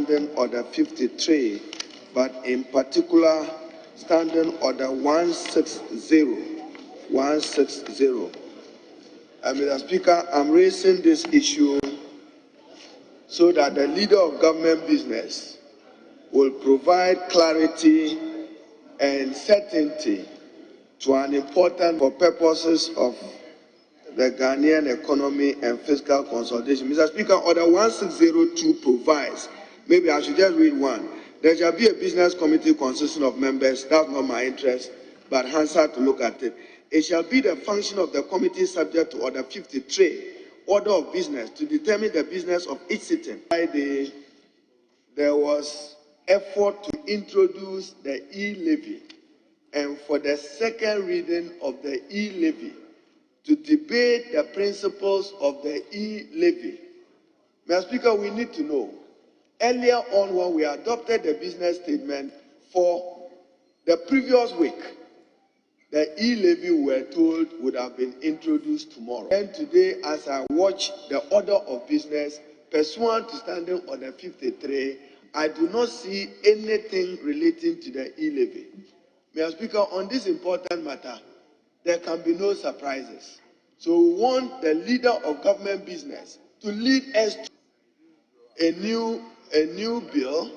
Standing Order 53, but in particular Standing Order 160. Mr. Speaker, I'm raising this issue so that the leader of government business will provide clarity and certainty to an important for purposes of the Ghanaian economy and fiscal consolidation. Mr. Speaker, Order 1602 provides, maybe I should just read one. There shall be a business committee consisting of members. That's not my interest, but Hansard to look at it. It shall be the function of the committee subject to Order 53, Order of Business, to determine the business of each sitting. There was effort to introduce the E-levy, and for the second reading of the E-levy, to debate the principles of the E-levy. Mr. Speaker, we need to know, earlier on when we adopted the business statement for the previous week, the E-levy we were told would have been introduced tomorrow. And today, as I watch the order of business pursuant to Standing Order 53, I do not see anything relating to the E-levy. Mr. Speaker, on this important matter, there can be no surprises. So we want the leader of government business to lead us to a new bill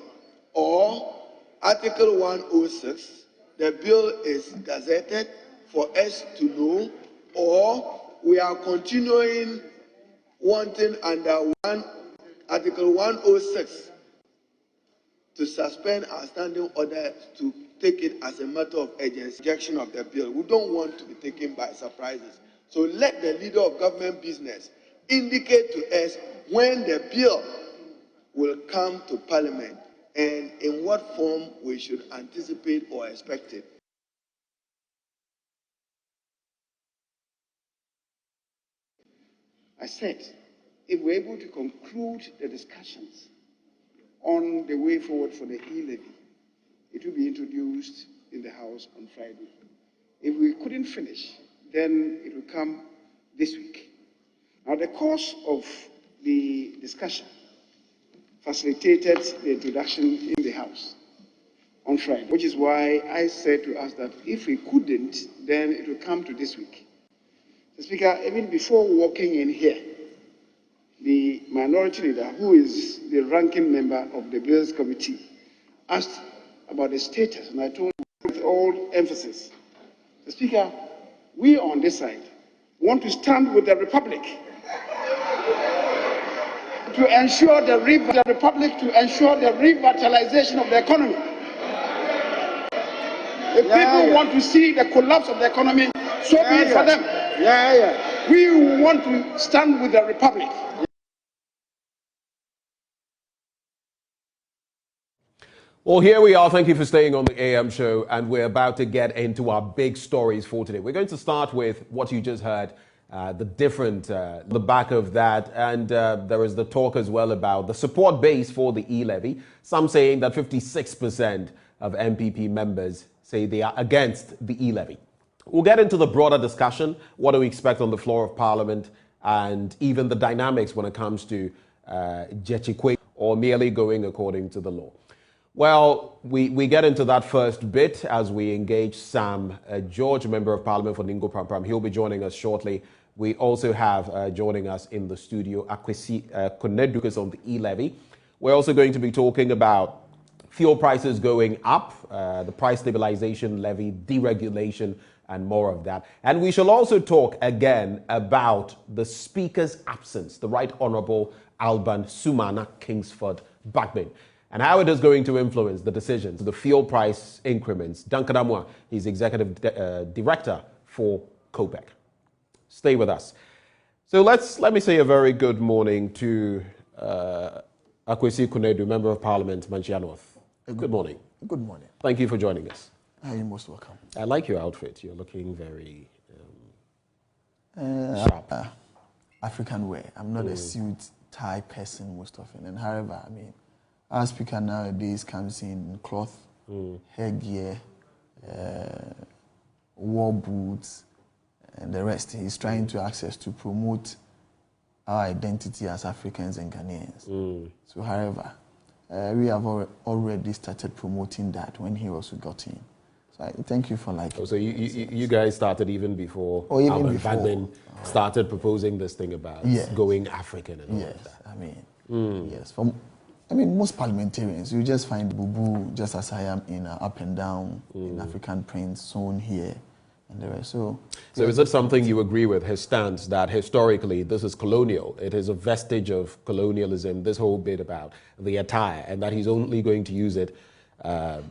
or Article 106. The bill is gazetted for us to know, or we are continuing wanting under Article 106 to suspend our standing order to take it as a matter of urgency. Rejection of the bill. We don't want to be taken by surprises. So let the leader of government business indicate to us when the bill will come to Parliament and in what form we should anticipate or expect it. I said, if we're able to conclude the discussions on the way forward for the E-levy, it will be introduced in the House on Friday. If we couldn't finish, then it will come this week. Now, the course of the discussion facilitated the introduction in the House on Friday, which is why I said to us that if we couldn't, then it will come to this week. Mr. Speaker, even before walking in here, the minority leader, who is the ranking member of the Business Committee, asked about the status, and I told him with all emphasis, Mr. Speaker, we on this side want to stand with the Republic to ensure the revitalization of the economy. If people want to see the collapse of the economy, so be it for them. We want to stand with the Republic. Well, here we are. Thank you for staying on the AM show, and we're about to get into our big stories for today. We're going to start with what you just heard, the back of that, and there is the talk as well about the support base for the E-levy. Some saying that 56% of MPP members say they are against the E-levy. We'll get into the broader discussion. What do we expect on the floor of Parliament, and even the dynamics when it comes to Jechikwe or merely going according to the law. Well, we get into that first bit as we engage Sam George, Member of Parliament for Ningo Prampram. He'll be joining us shortly. We also have joining us in the studio Akufo-Addo on the E-levy. We're also going to be talking about fuel prices going up, the price stabilization levy, deregulation, and more of that. And we shall also talk again about the Speaker's absence, the Right Honourable Alban Sumana Kingsford Bagbin, and how it is going to influence the decisions, the fuel price increments. Duncan Amwa, he's Executive Director for COPEC. Stay with us. So let me say a very good morning to Akufo-Addo, Member of Parliament, Manchia North. Good morning. Good morning. Thank you for joining us. You're most welcome. I like your outfit. You're looking very sharp. African wear. I'm not a suit tie person most often. And however, I mean, our speaker nowadays comes in cloth, headgear, war boots, and the rest. He's trying to access to promote our identity as Africans and Ghanaians. So however, we have already started promoting that when he also got in. So I thank you for like. Oh, so you guys started even before before started proposing this thing about going African and all of that. I mean, yes. I mean, most parliamentarians, you just find boo-boo just as I am in up and down in African Prince zone here and the rest. So is it something you agree with, his stance that historically this is colonial? It is a vestige of colonialism, this whole bit about the attire, and that he's only going to use it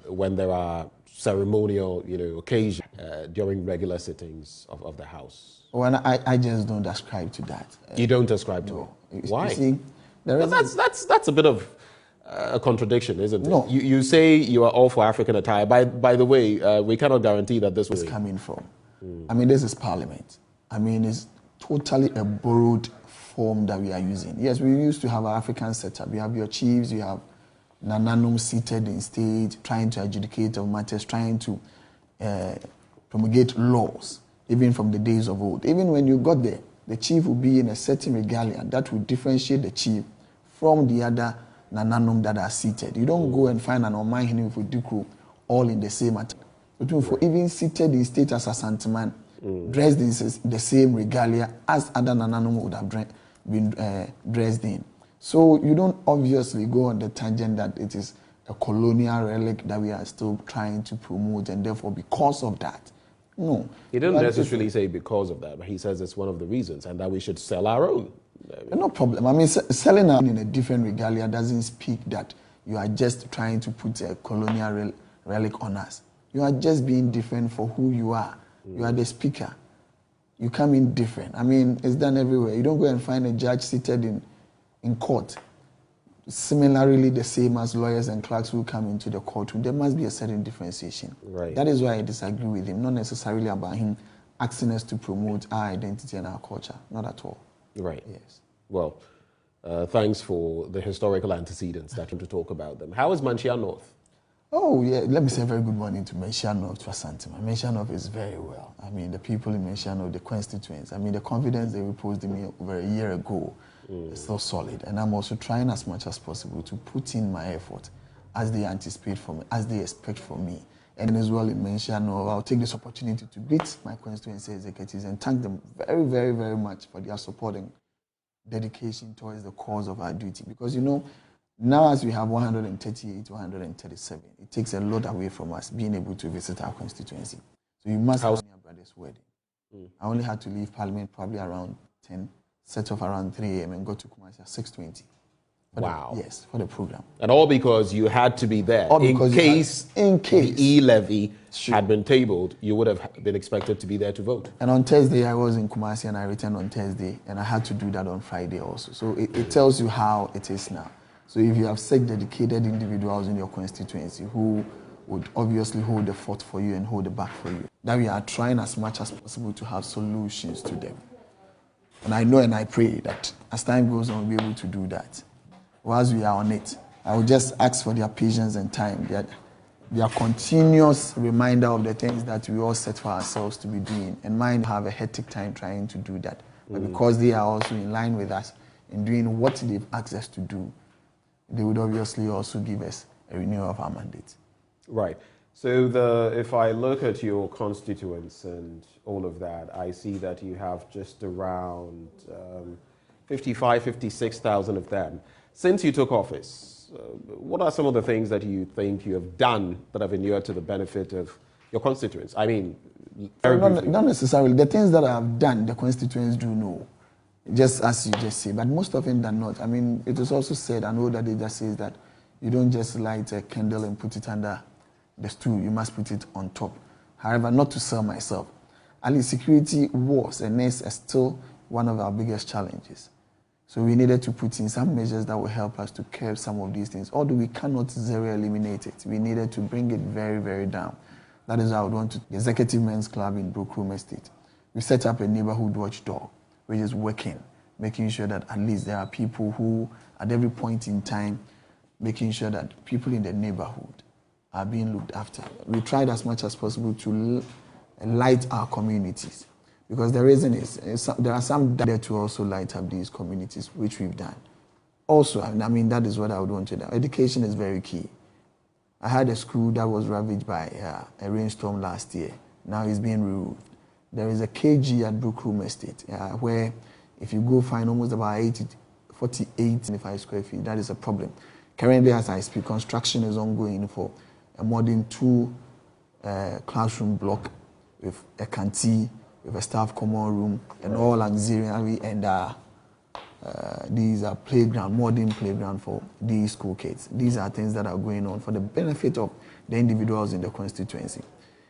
when there are ceremonial, occasions during regular sittings of the House? Well, I just don't ascribe to that. You don't ascribe to it? Why? You see, that's a bit of a contradiction, isn't it? No. You say you are all for African attire. By the way, we cannot guarantee that this was coming from. I mean, this is Parliament. I mean, it's totally a borrowed form that we are using. Yes, we used to have an African setup. You have your chiefs, you have Nananum seated in state, trying to adjudicate of matters, trying to promulgate laws, even from the days of old. Even when you got there, the chief will be in a certain regalia that will differentiate the chief from the other Nananum that are seated. You don't go and find an Omanhene with Duku all in the same attire. For even seated in state as a Santaman, dressed in the same regalia as other Nananum would have been dressed in. So you don't obviously go on the tangent that it is a colonial relic that we are still trying to promote, and therefore because of that. No. He didn't necessarily say because of that, but he says it's one of the reasons, and that we should sell our own. No problem. I mean, selling our own in a different regalia doesn't speak that you are just trying to put a colonial relic on us. You are just being different for who you are. You are the speaker. You come in different. I mean, it's done everywhere. You don't go and find a judge seated in court. Similarly, the same as lawyers and clerks who come into the courtroom. There must be a certain differentiation. Right. That is why I disagree with him. Not necessarily about him asking us to promote our identity and our culture. Not at all. Right. Yes. Well, thanks for the historical antecedents that you to talk about them. How is Manchia North? Oh, yeah. Let me say a very good morning to Manchia North for Santima. Manchia North is very well. I mean, the people in Manchia North, the constituents, I mean, the confidence they reposed in me over a year ago is so solid. And I'm also trying as much as possible to put in my effort as they anticipate from me, as they expect from me. And as well in Manchia North, I'll take this opportunity to greet my constituency executives and thank them very, very, very much for their support and dedication towards the cause of our duty. Because, now as we have 138, 137, it takes a lot away from us being able to visit our constituency. So you must have your brother's wedding. I only had to leave Parliament probably around 10, set off around 3 a.m. and go to Kumasi at 6:20. Wow. Yes, for the program. And all because you had to be there. In case the E-levy had been tabled, you would have been expected to be there to vote. And on Thursday, I was in Kumasi and I returned on Thursday, and I had to do that on Friday also. So it tells you how it is now. So if you have such dedicated individuals in your constituency who would obviously hold the fort for you and hold the back for you, that we are trying as much as possible to have solutions to them. And I know and I pray that as time goes on, we'll be able to do that. Whilst we are on it, I will just ask for their patience and time, their continuous reminder of the things that we all set for ourselves to be doing, and mind have a hectic time trying to do that. But because they are also in line with us in doing what they've asked us to do, they would obviously also give us a renewal of our mandate. Right. So if I look at your constituents and all of that, I see that you have just around 55, 56,000 of them. Since you took office, what are some of the things that you think you have done that have inured to the benefit of your constituents? I mean, not necessarily. The things that I have done, the constituents do know. Just as you just say, but most of them are not. I mean, it is also said, I know that it just says that you don't just light a candle and put it under the stool, you must put it on top. However, not to sell myself. Ali, security was and is still one of our biggest challenges. So we needed to put in some measures that will help us to curb some of these things. Although we cannot zero eliminate it, we needed to bring it very, very down. That is why I would want to, the Executive Men's Club in Brookroom Estate. We set up a neighborhood watchdog, which is working, making sure that at least there are people who, at every point in time, making sure that people in the neighborhood are being looked after. We tried as much as possible to light our communities, because the reason is there are some there to also light up these communities, which we've done. Also, I mean, that is what I would want to do. Education is very key. I had a school that was ravaged by a rainstorm last year. Now it's being removed. There is a KG at Brookroom Estate where if you go find almost about 48 square feet, that is a problem. Currently, as I speak, construction is ongoing for a modern 2 classroom block with a canteen, with a staff common room, and all auxiliary, and these are playground, modern playground for these school kids. These are things that are going on for the benefit of the individuals in the constituency.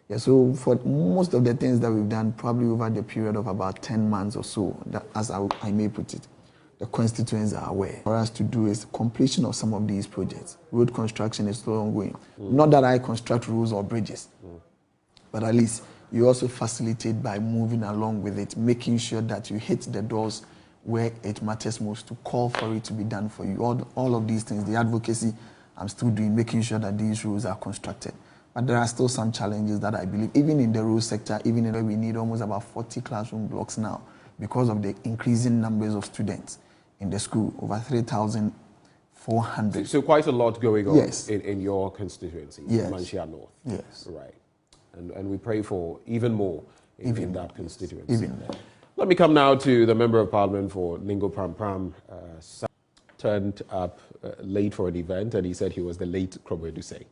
Yeah, so for most of the things that we've done, probably over the period of about 10 months or so, that, as I may put it, the constituents are aware. For us to do is completion of some of these projects. Road construction is still ongoing. Not that I construct roads or bridges, but at least you also facilitate by moving along with it, making sure that you hit the doors where it matters most to call for it to be done for you. All of these things, the advocacy I'm still doing, making sure that these roads are constructed. But there are still some challenges that I believe, even in the road sector, even in we need almost about 40 classroom blocks now because of the increasing numbers of students in the school, over 3,400. So quite a lot going on Yes. in your constituency, Yes. Manhyia North. Yes. Right. And we pray for even more in that constituency. Even more. Let me come now to the Member of Parliament for Ningo Pram Pram. Turned up late for an event, and he said he was the late Krobeduse.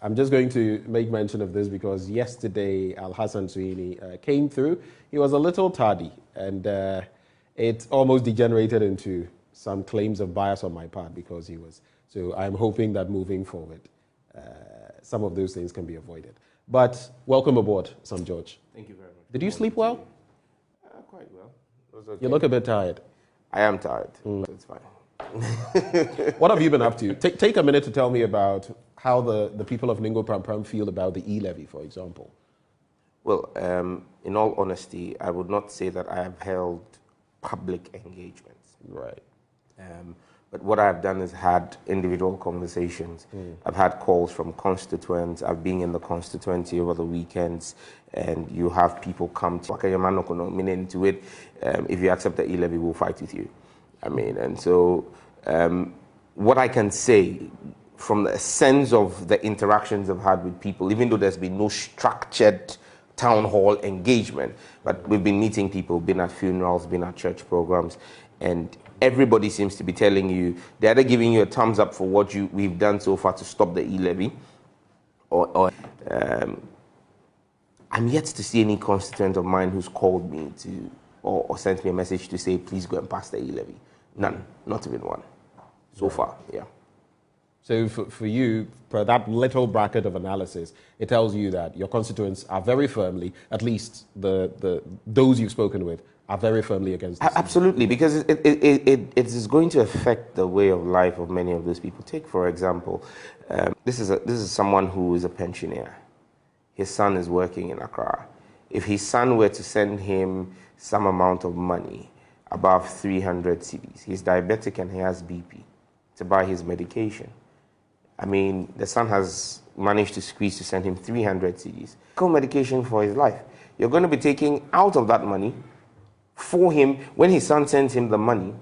I'm just going to make mention of this because yesterday Al Hassan Suini came through. He was a little tardy, and it almost degenerated into some claims of bias on my part because he was. So I'm hoping that moving forward, some of those things can be avoided. But welcome aboard, Sam George. Thank you very much. Did you sleep well? Quite well. It was okay. You look a bit tired. I am tired. But it's fine. What have you been up to? Take a minute to tell me about how the people of Ningo Pram Pram feel about the E-levy, for example. Well, in all honesty, I would not say that I have held public engagements. Right. But what I've done is had individual conversations. I've had calls from constituents. I've been in the constituency over the weekends, and you have people come to into it. If you accept the E-levy, we'll fight with you. I mean, and so what I can say from the sense of the interactions I've had with people, even though there's been no structured town hall engagement, but we've been meeting people, been at funerals, been at church programs, and everybody seems to be telling you, they're either giving you a thumbs up for what we've done so far to stop the E-levy, or I'm yet to see any constituent of mine who's called me to or sent me a message to say, please go and pass the E-levy. None, not even one, so far, yeah. So for you, for that little bracket of analysis, it tells you that your constituents are very firmly, at least those you've spoken with, are very firmly against this. Absolutely, because it is going to affect the way of life of many of those people. Take, for example, this is someone who is a pensioner. His son is working in Accra. If his son were to send him some amount of money, above 300 cedis, he's diabetic and he has BP, to buy his medication. I mean, the son has managed to squeeze to send him 300 cedis. Medication for his life. You're going to be taking out of that money for him. When his son sends him the money,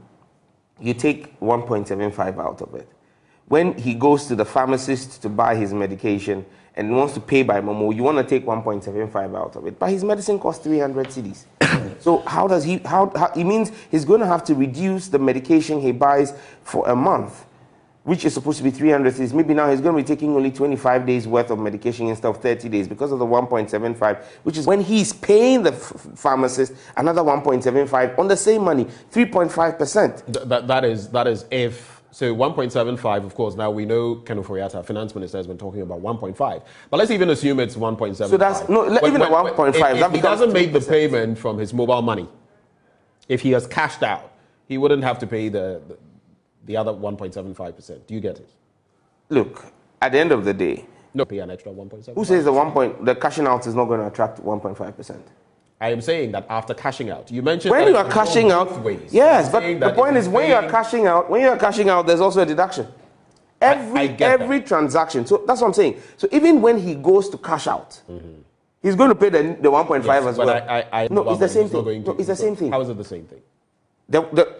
you take 1.75 out of it. When he goes to the pharmacist to buy his medication and wants to pay by Momo, you want to take 1.75 out of it. But his medicine costs 300 cedis. So how does he, it means he's going to have to reduce the medication he buys for a month, which is supposed to be 300 cedis. Maybe now he's going to be taking only 25 days worth of medication instead of 30 days because of the 1.75, which is when he's paying the pharmacist another 1.75 on the same money, 3.5%. That is if, so 1.75, of course, now we know Ken Ofori-Atta, finance minister, has been talking about 1.5. But let's even assume it's 1.75. So that's, no, even at 1.5. If he doesn't make the payment from his mobile money, if he has cashed out, he wouldn't have to pay the other 1.75%. Do you get it? Look, at the end of the day, no, pay an extra 1.75. Who says the cashing out is not going to attract 1.5%? I am saying that after cashing out, you mentioned when you are cashing out, yes, but the point is when you are cashing out, there's also a deduction. Every transaction. So that's what I'm saying. So even when he goes to cash out, he's going to pay the 1.5 as well. No, it's the same thing. No, it's the same thing. How is it the same thing?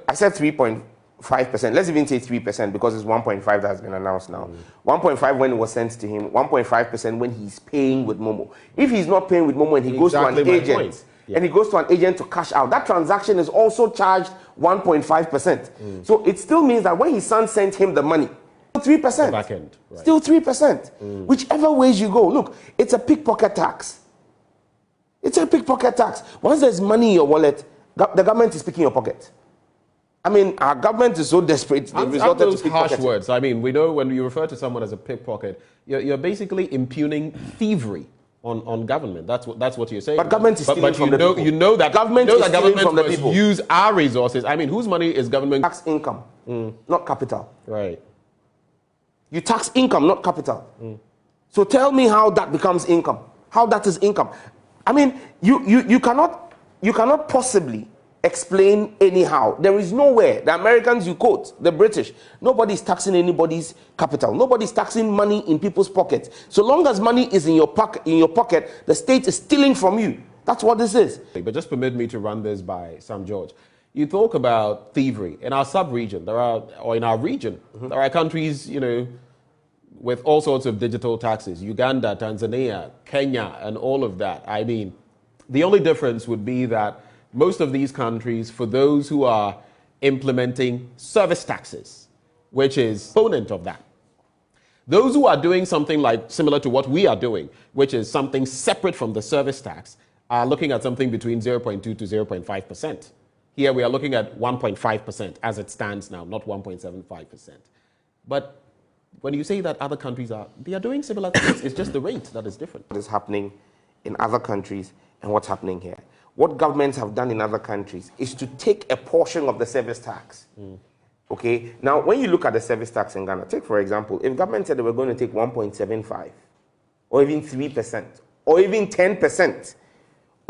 I said 3.5 5%, let's even say 3% because it's 1.5 that has been announced now. 1.5 when it was sent to him, 1.5% when he's paying with Momo. If he's not paying with Momo and he goes to an agent, and he goes to an agent to cash out, that transaction is also charged 1.5%. So it still means that when his son sent him the money, 3%. Back end, right. Still 3%. Whichever ways you go. Look, it's a pickpocket tax. It's a pickpocket tax. Once there's money in your wallet, the government is picking your pocket. I mean, our government is so desperate. They've resorted to harsh words. I mean, we know when you refer to someone as a pickpocket, you're basically impugning thievery on government. That's what you're saying. But government is stealing from the people. You know that government is stealing from the people. Use our resources. I mean, whose money is government? Tax income, not capital. Right. You tax income, not capital. So tell me how that becomes income. How that is income. I mean, you cannot possibly explain anyhow. There is nowhere. The Americans you quote, the British, nobody's taxing anybody's capital. Nobody's taxing money in people's pockets. So long as money is in your pocket, the state is stealing from you. That's what this is. But just permit me to run this by Sam George. You talk about thievery in our sub-region. Or in our region, there are countries, with all sorts of digital taxes. Uganda, Tanzania, Kenya, and all of that. I mean, the only difference would be that most of these countries, for those who are implementing service taxes, which is a component of that, those who are doing something like similar to what we are doing, which is something separate from the service tax, are looking at something between 0.2 to 0.5%. Here we are looking at 1.5% as it stands now, not 1.75%. But when you say that other countries they are doing similar things, it's just the rate that is different. What is happening in other countries and what's happening here? What governments have done in other countries is to take a portion of the service tax. Okay? Now, when you look at the service tax in Ghana, take for example, if government said they were going to take 1.75 or even 3% or even 10%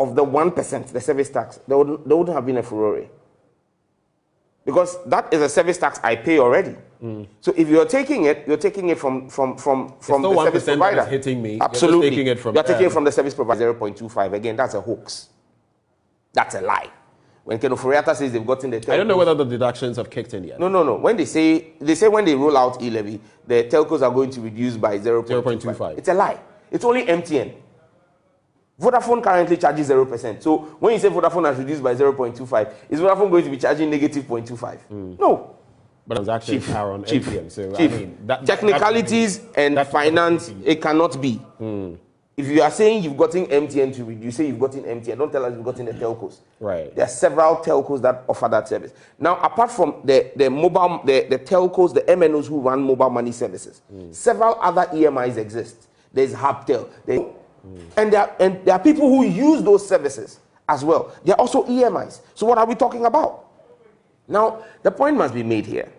of the 1%, the service tax, there wouldn't have been a furore. Because that is a service tax I pay already. So if you're taking it from the service provider. It's hitting me. Absolutely. You're taking it from the service provider, 0.25. Again, that's a hoax. That's a lie. When Ken Ofori-Atta says they've gotten the telcos, I don't know whether the deductions have kicked in yet. No. When they say when they roll out E-levy, the telcos are going to reduce by 0.25. It's a lie. It's only MTN. Vodafone currently charges 0%. So when you say Vodafone has reduced by 0.25, is Vodafone going to be charging negative 0.25? No. But transactions are on MTN. So Chief. I mean, technicalities and finance, it cannot be. If you are saying you've gotten MTN to reduce, you say you've gotten MTN. Don't tell us you've gotten the telcos. Right. There are several telcos that offer that service. Now, apart from the telcos, the MNOs who run mobile money services, several other EMIs exist. There's Hubtel. And there are people who use those services as well. There are also EMIs. So what are we talking about? Now, the point must be made here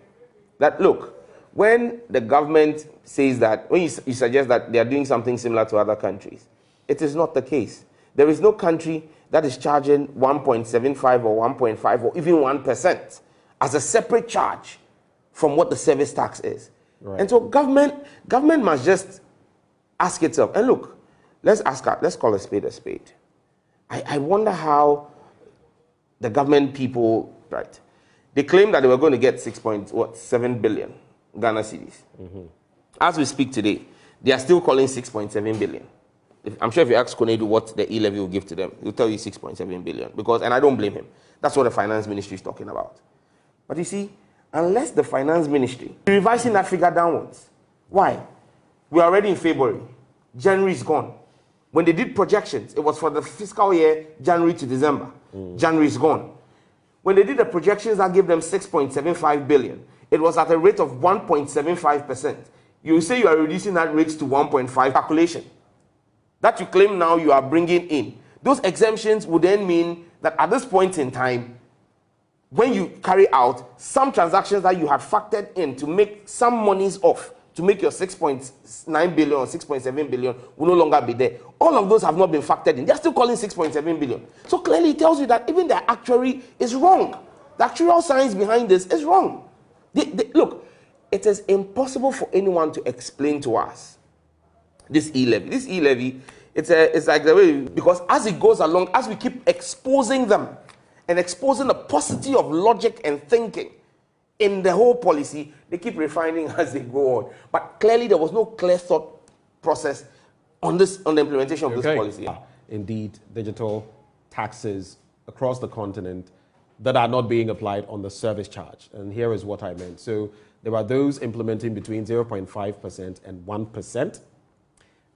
that, look, when the government says that, when you suggest that they are doing something similar to other countries, it is not the case. There is no country that is charging 1.75 or 1.5 or even 1% as a separate charge from what the service tax is. Right. And so government must just ask itself, and look, let's call a spade a spade. I wonder how the government people, right, they claim that they were going to get 6.7 billion Ghana cedis. As we speak today, they are still calling 6.7 billion. I'm sure if you ask Konedu what the E-levy will give to them, he'll tell you 6.7 billion. And I don't blame him. That's what the finance ministry is talking about. But you see, unless the finance ministry is revising that figure downwards, why? We're already in February. January is gone. When they did projections, it was for the fiscal year January to December. January is gone. When they did the projections that gave them 6.75 billion, it was at a rate of 1.75%. You say you are reducing that rate to 1.5 calculation. That you claim now you are bringing in. Those exemptions would then mean that at this point in time, when you carry out some transactions that you had factored in to make some monies off, to make your 6.9 billion or 6.7 billion will no longer be there. All of those have not been factored in. They're still calling 6.7 billion. So clearly it tells you that even the actuary is wrong. The actuarial science behind this is wrong. Look, it is impossible for anyone to explain to us this E-levy. This E-levy, it's like the way, because as it goes along, as we keep exposing them and exposing the paucity of logic and thinking in the whole policy. They keep refining as they go on. But clearly there was no clear thought process on the implementation of this policy. Indeed, digital taxes across the continent that are not being applied on the service charge. And here is what I meant. So there are those implementing between 0.5% and 1%.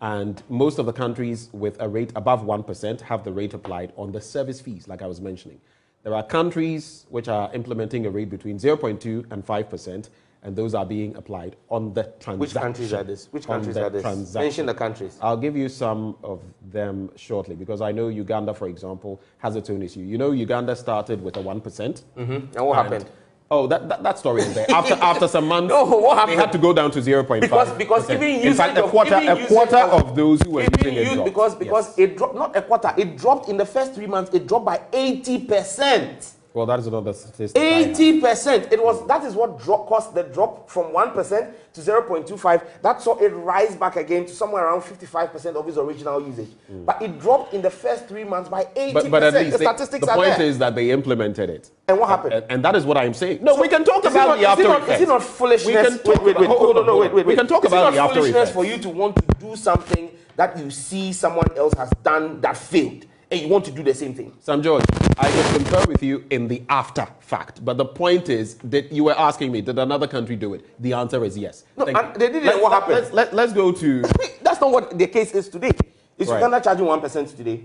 And most of the countries with a rate above 1% have the rate applied on the service fees, like I was mentioning. There are countries which are implementing a rate between 0.2 and 5%, and those are being applied on the transaction. Which countries are this? Which countries are this? Mention the countries. I'll give you some of them shortly, because I know Uganda, for example, has its own issue. You know, Uganda started with a 1%. Mm-hmm. And what happened? Oh, that story is there. After some months, no, what happened? They had to go down to 0.5. Because even in fact, a quarter of those who were using it dropped. Because it dropped, not a quarter, it dropped in the first 3 months, it dropped by 80%. Well, that is another statistic. 80%. That is what caused the drop from 1% to 0.25. That saw it rise back again to somewhere around 55% of its original usage. But it dropped in the first 3 months by 80%. But at least the statistics the are point there. is that they implemented it. And what happened? And that is what I'm saying. No, so we can talk about the after effects. Is it not foolishness? We can talk wait. We can talk about the after effects. Is it not foolishness for you to want to do something that you see someone else has done that failed, and you want to do the same thing? Sam George, I can concur with you in the after fact, but the point is that you were asking me, did another country do it? The answer is yes. No, and they did it. What happened? Let's go to... That's not what the case is today. Is Uganda charging 1% today?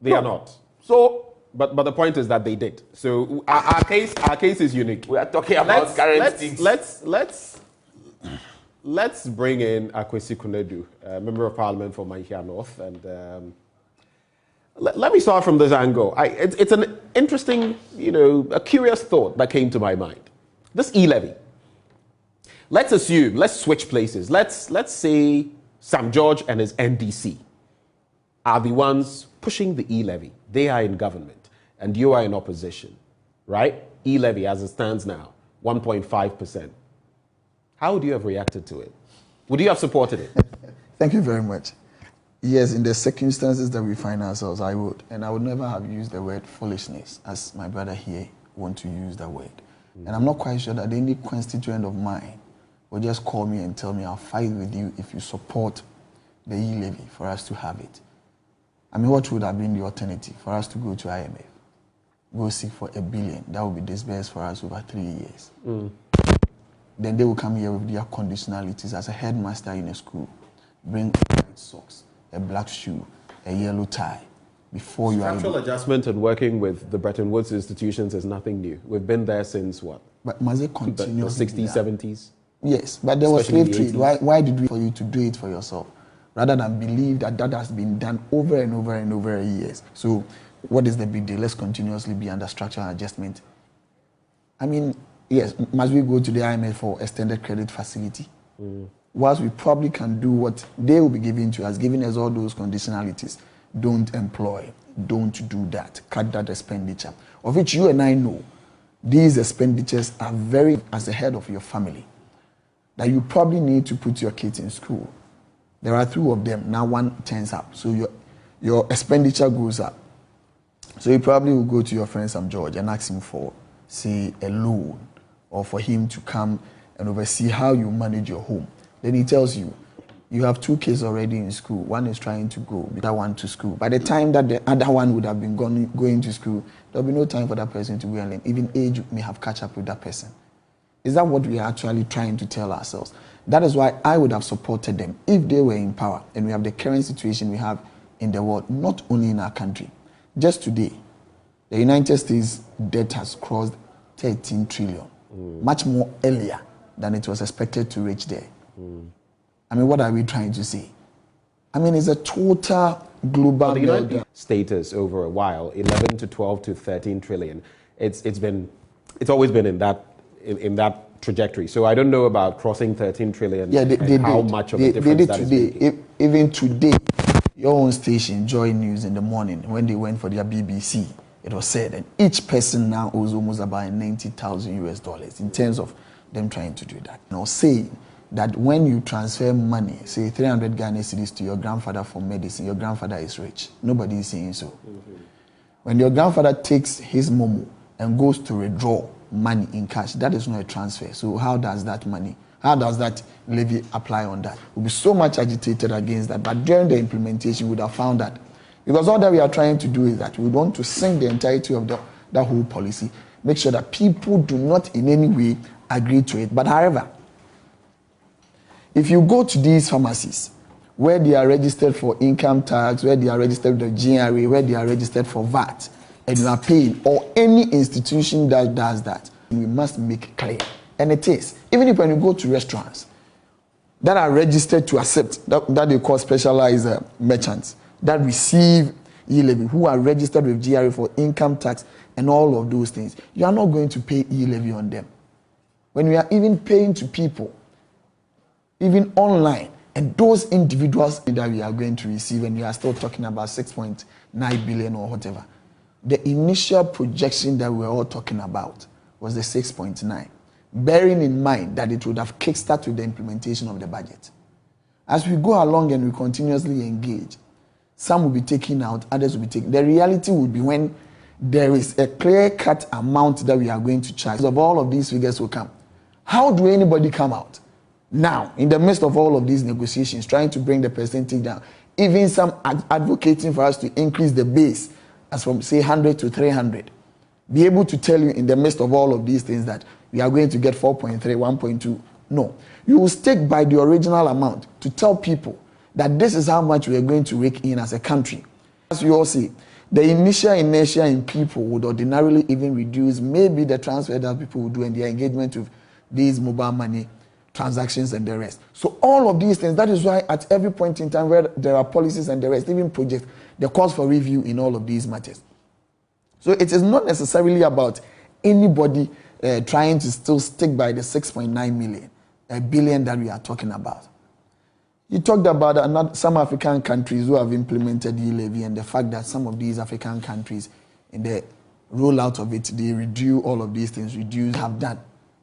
They are not. So... But the point is that they did. So our case is unique. We are talking about current things. Let's bring in Akufo-Addo, Member of Parliament for Manhyia North, and let me start from this angle. It's an interesting, a curious thought that came to my mind. This E-levy. Let's switch places. Let's say Sam George and his NDC are the ones pushing the E-levy. They are in government. And you are in opposition, right? E-levy, as it stands now, 1.5%. How would you have reacted to it? Would you have supported it? Thank you very much. Yes, in the circumstances that we find ourselves, I would. And I would never have used the word foolishness, as my brother here want to use that word. And I'm not quite sure that any constituent of mine will just call me and tell me, I'll fight with you if you support the E-levy for us to have it. I mean, what would have been the alternative? For us to go to IMF, go seek for $1 billion. That would be disbursed for us over 3 years. Then they will come here with their conditionalities as a headmaster in a school. Bring white socks, a black shoe, a yellow tie. Before you are Structural adjustment and working with the Bretton Woods institutions is nothing new. We've been there since what? But must it continue? The 60s, 70s? Yes, but there was slave trade. Why did we for you to do it for yourself? Rather than believe that has been done over and over and over years. So what is the big deal? Let's continuously be under structural adjustment. I mean, yes, must we go to the IMF for extended credit facility? Whilst we probably can do what they will be giving to us, giving us all those conditionalities. Don't employ, don't do that, cut that expenditure, of which you and I know these expenditures are very, as the head of your family, that you probably need to put your kids in school. There are 2 of them, now one turns up, so your expenditure goes up. So you probably will go to your friend Sam George and ask him for, say, a loan, or for him to come and oversee how you manage your home. Then he tells you, you have 2 kids already in school. One is trying to go, the other one to school. By the time that the other one would have been going to school, there will be no time for that person to go and learn. Even age may have catch up with that person. Is that what we are actually trying to tell ourselves? That is why I would have supported them if they were in power. And we have the current situation we have in the world, not only in our country. Just today, the United States debt has crossed 13 trillion, much more earlier than it was expected to reach there. I mean, what are we trying to say? I mean, it's a total global meltdown. Status over a while, 11 to 12 to 13 trillion. It's always been in that trajectory. So I don't know about crossing 13 trillion. Yeah, they how did. Much of a difference that today. is making. Even today, your own station, Joy News, in the morning, when they went for their BBC, it was said that each person now owes almost about $90,000 in terms of them trying to do that. Saying that when you transfer money, say 300 Ghana cedis to your grandfather for medicine, your grandfather is rich. Nobody is saying so. When your grandfather takes his momo and goes to withdraw money in cash. That is not a transfer. So how does that levy apply on that? We'll be so much agitated against that. But during the implementation, we would have found that, because all that we are trying to do is that we want to sink the entirety of that whole policy, make sure that people do not in any way agree to it. But however, if you go to these pharmacies where they are registered for income tax, where they are registered with the GRA, where they are registered for VAT, and you are paying, or any institution that does that, we must make clear. And it is. Even if when you go to restaurants that are registered to accept, that they call specialized merchants, that receive E-levy, who are registered with GRA for income tax and all of those things, you are not going to pay E-levy on them. When we are even paying to people, even online, and those individuals that we are going to receive, and we are still talking about 6.9 billion or whatever, the initial projection that we were all talking about was the 6.9, bearing in mind that it would have kickstarted the implementation of the budget. As we go along and we continuously engage, some will be taken out, others will be taken. The reality will be when there is a clear-cut amount that we are going to charge. Of all of these figures will come. How do anybody come out now, in the midst of all of these negotiations, trying to bring the percentage down, even some advocating for us to increase the base as from, say, 100 to 300, be able to tell you in the midst of all of these things that we are going to get 4.3, 1.2? No. You will stick by the original amount to tell people that this is how much we are going to rake in as a country. As you all see, the initial inertia in people would ordinarily even reduce maybe the transfer that people would do and their engagement with these mobile money transactions and the rest. So all of these things, that is why at every point in time where there are policies and the rest, even projects, the calls for review in all of these matters. So it is not necessarily about anybody trying to still stick by the 6.9 billion that we are talking about. You talked about some African countries who have implemented E-levy and the fact that some of these African countries, in the rollout of it, they reduce all of these things, have done.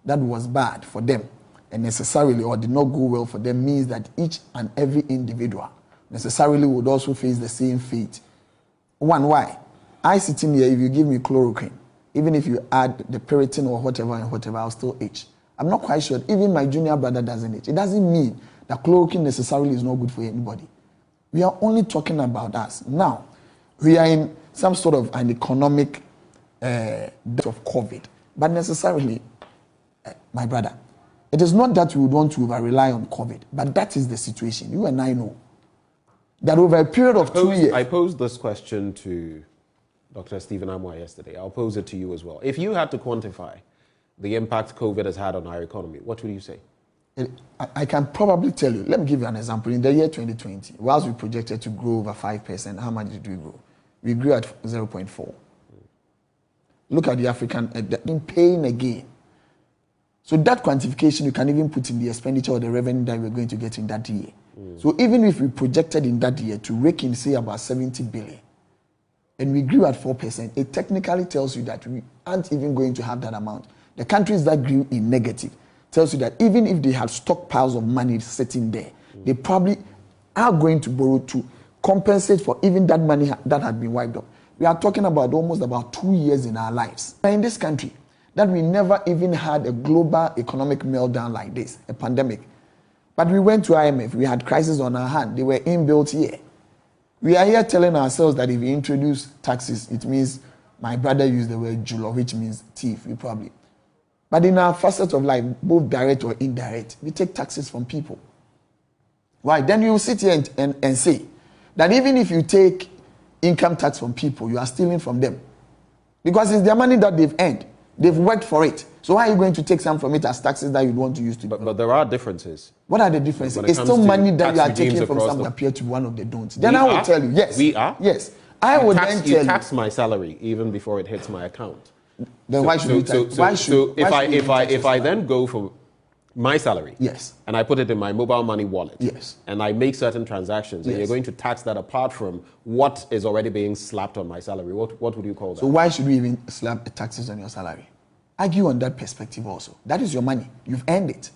That was bad for them, and necessarily, or did not go well for them, means that each and every individual necessarily would also face the same fate. One, why? I sitting here, if you give me chloroquine, even if you add the Piriton or whatever and whatever, I'll still itch. I'm not quite sure. Even my junior brother doesn't itch. It doesn't mean that chloroquine necessarily is not good for anybody. We are only talking about us. Now, we are in some sort of an economic death of COVID, but necessarily, my brother, it is not that we would want to rely on COVID, but that is the situation. You and I know that over a period of 2 years. I posed this question to Dr. Stephen Amwa yesterday. I'll pose it to you as well. If you had to quantify the impact COVID has had on our economy, what would you say? I can probably tell you. Let me give you an example. In the year 2020, whilst we projected to grow over 5%, how much did we grow? We grew at 0.4. Look at the African, in paying again. So that quantification, you can even put in the expenditure or the revenue that we're going to get in that year. So even if we projected in that year to rake in, say, about 70 billion, and we grew at 4%, it technically tells you that we aren't even going to have that amount. The countries that grew in negative tells you that even if they have stockpiles of money sitting there, they probably are going to borrow to compensate for even that money that had been wiped up. We are talking about almost about 2 years in our lives. In this country, that we never even had a global economic meltdown like this, a pandemic. But we went to IMF, we had crises on our hand, they were inbuilt here. We are here telling ourselves that if we introduce taxes, it means, my brother used the word julo, which means thief, we probably. But in our facets of life, both direct or indirect, we take taxes from people. Why? Then you sit here and say that even if you take income tax from people, you are stealing from them. Because it's their money that they've earned. They've worked for it. So why are you going to take some from it as taxes that you'd want to use to But there are differences. What are the differences? It's still money that you are taking from some that appear to be one of the don'ts. Then I will tell you, yes. We are? Yes. I would then tell you. You tax my salary even before it hits my account. Then why should we tax? If I then go for my salary, yes, and I put it in my mobile money wallet, yes, and I make certain transactions, and you're going to tax that apart from what is already being slapped on my salary, what would you call that? So why should we even slap taxes on your salary? Argue on that perspective also. That is your money. You've earned it.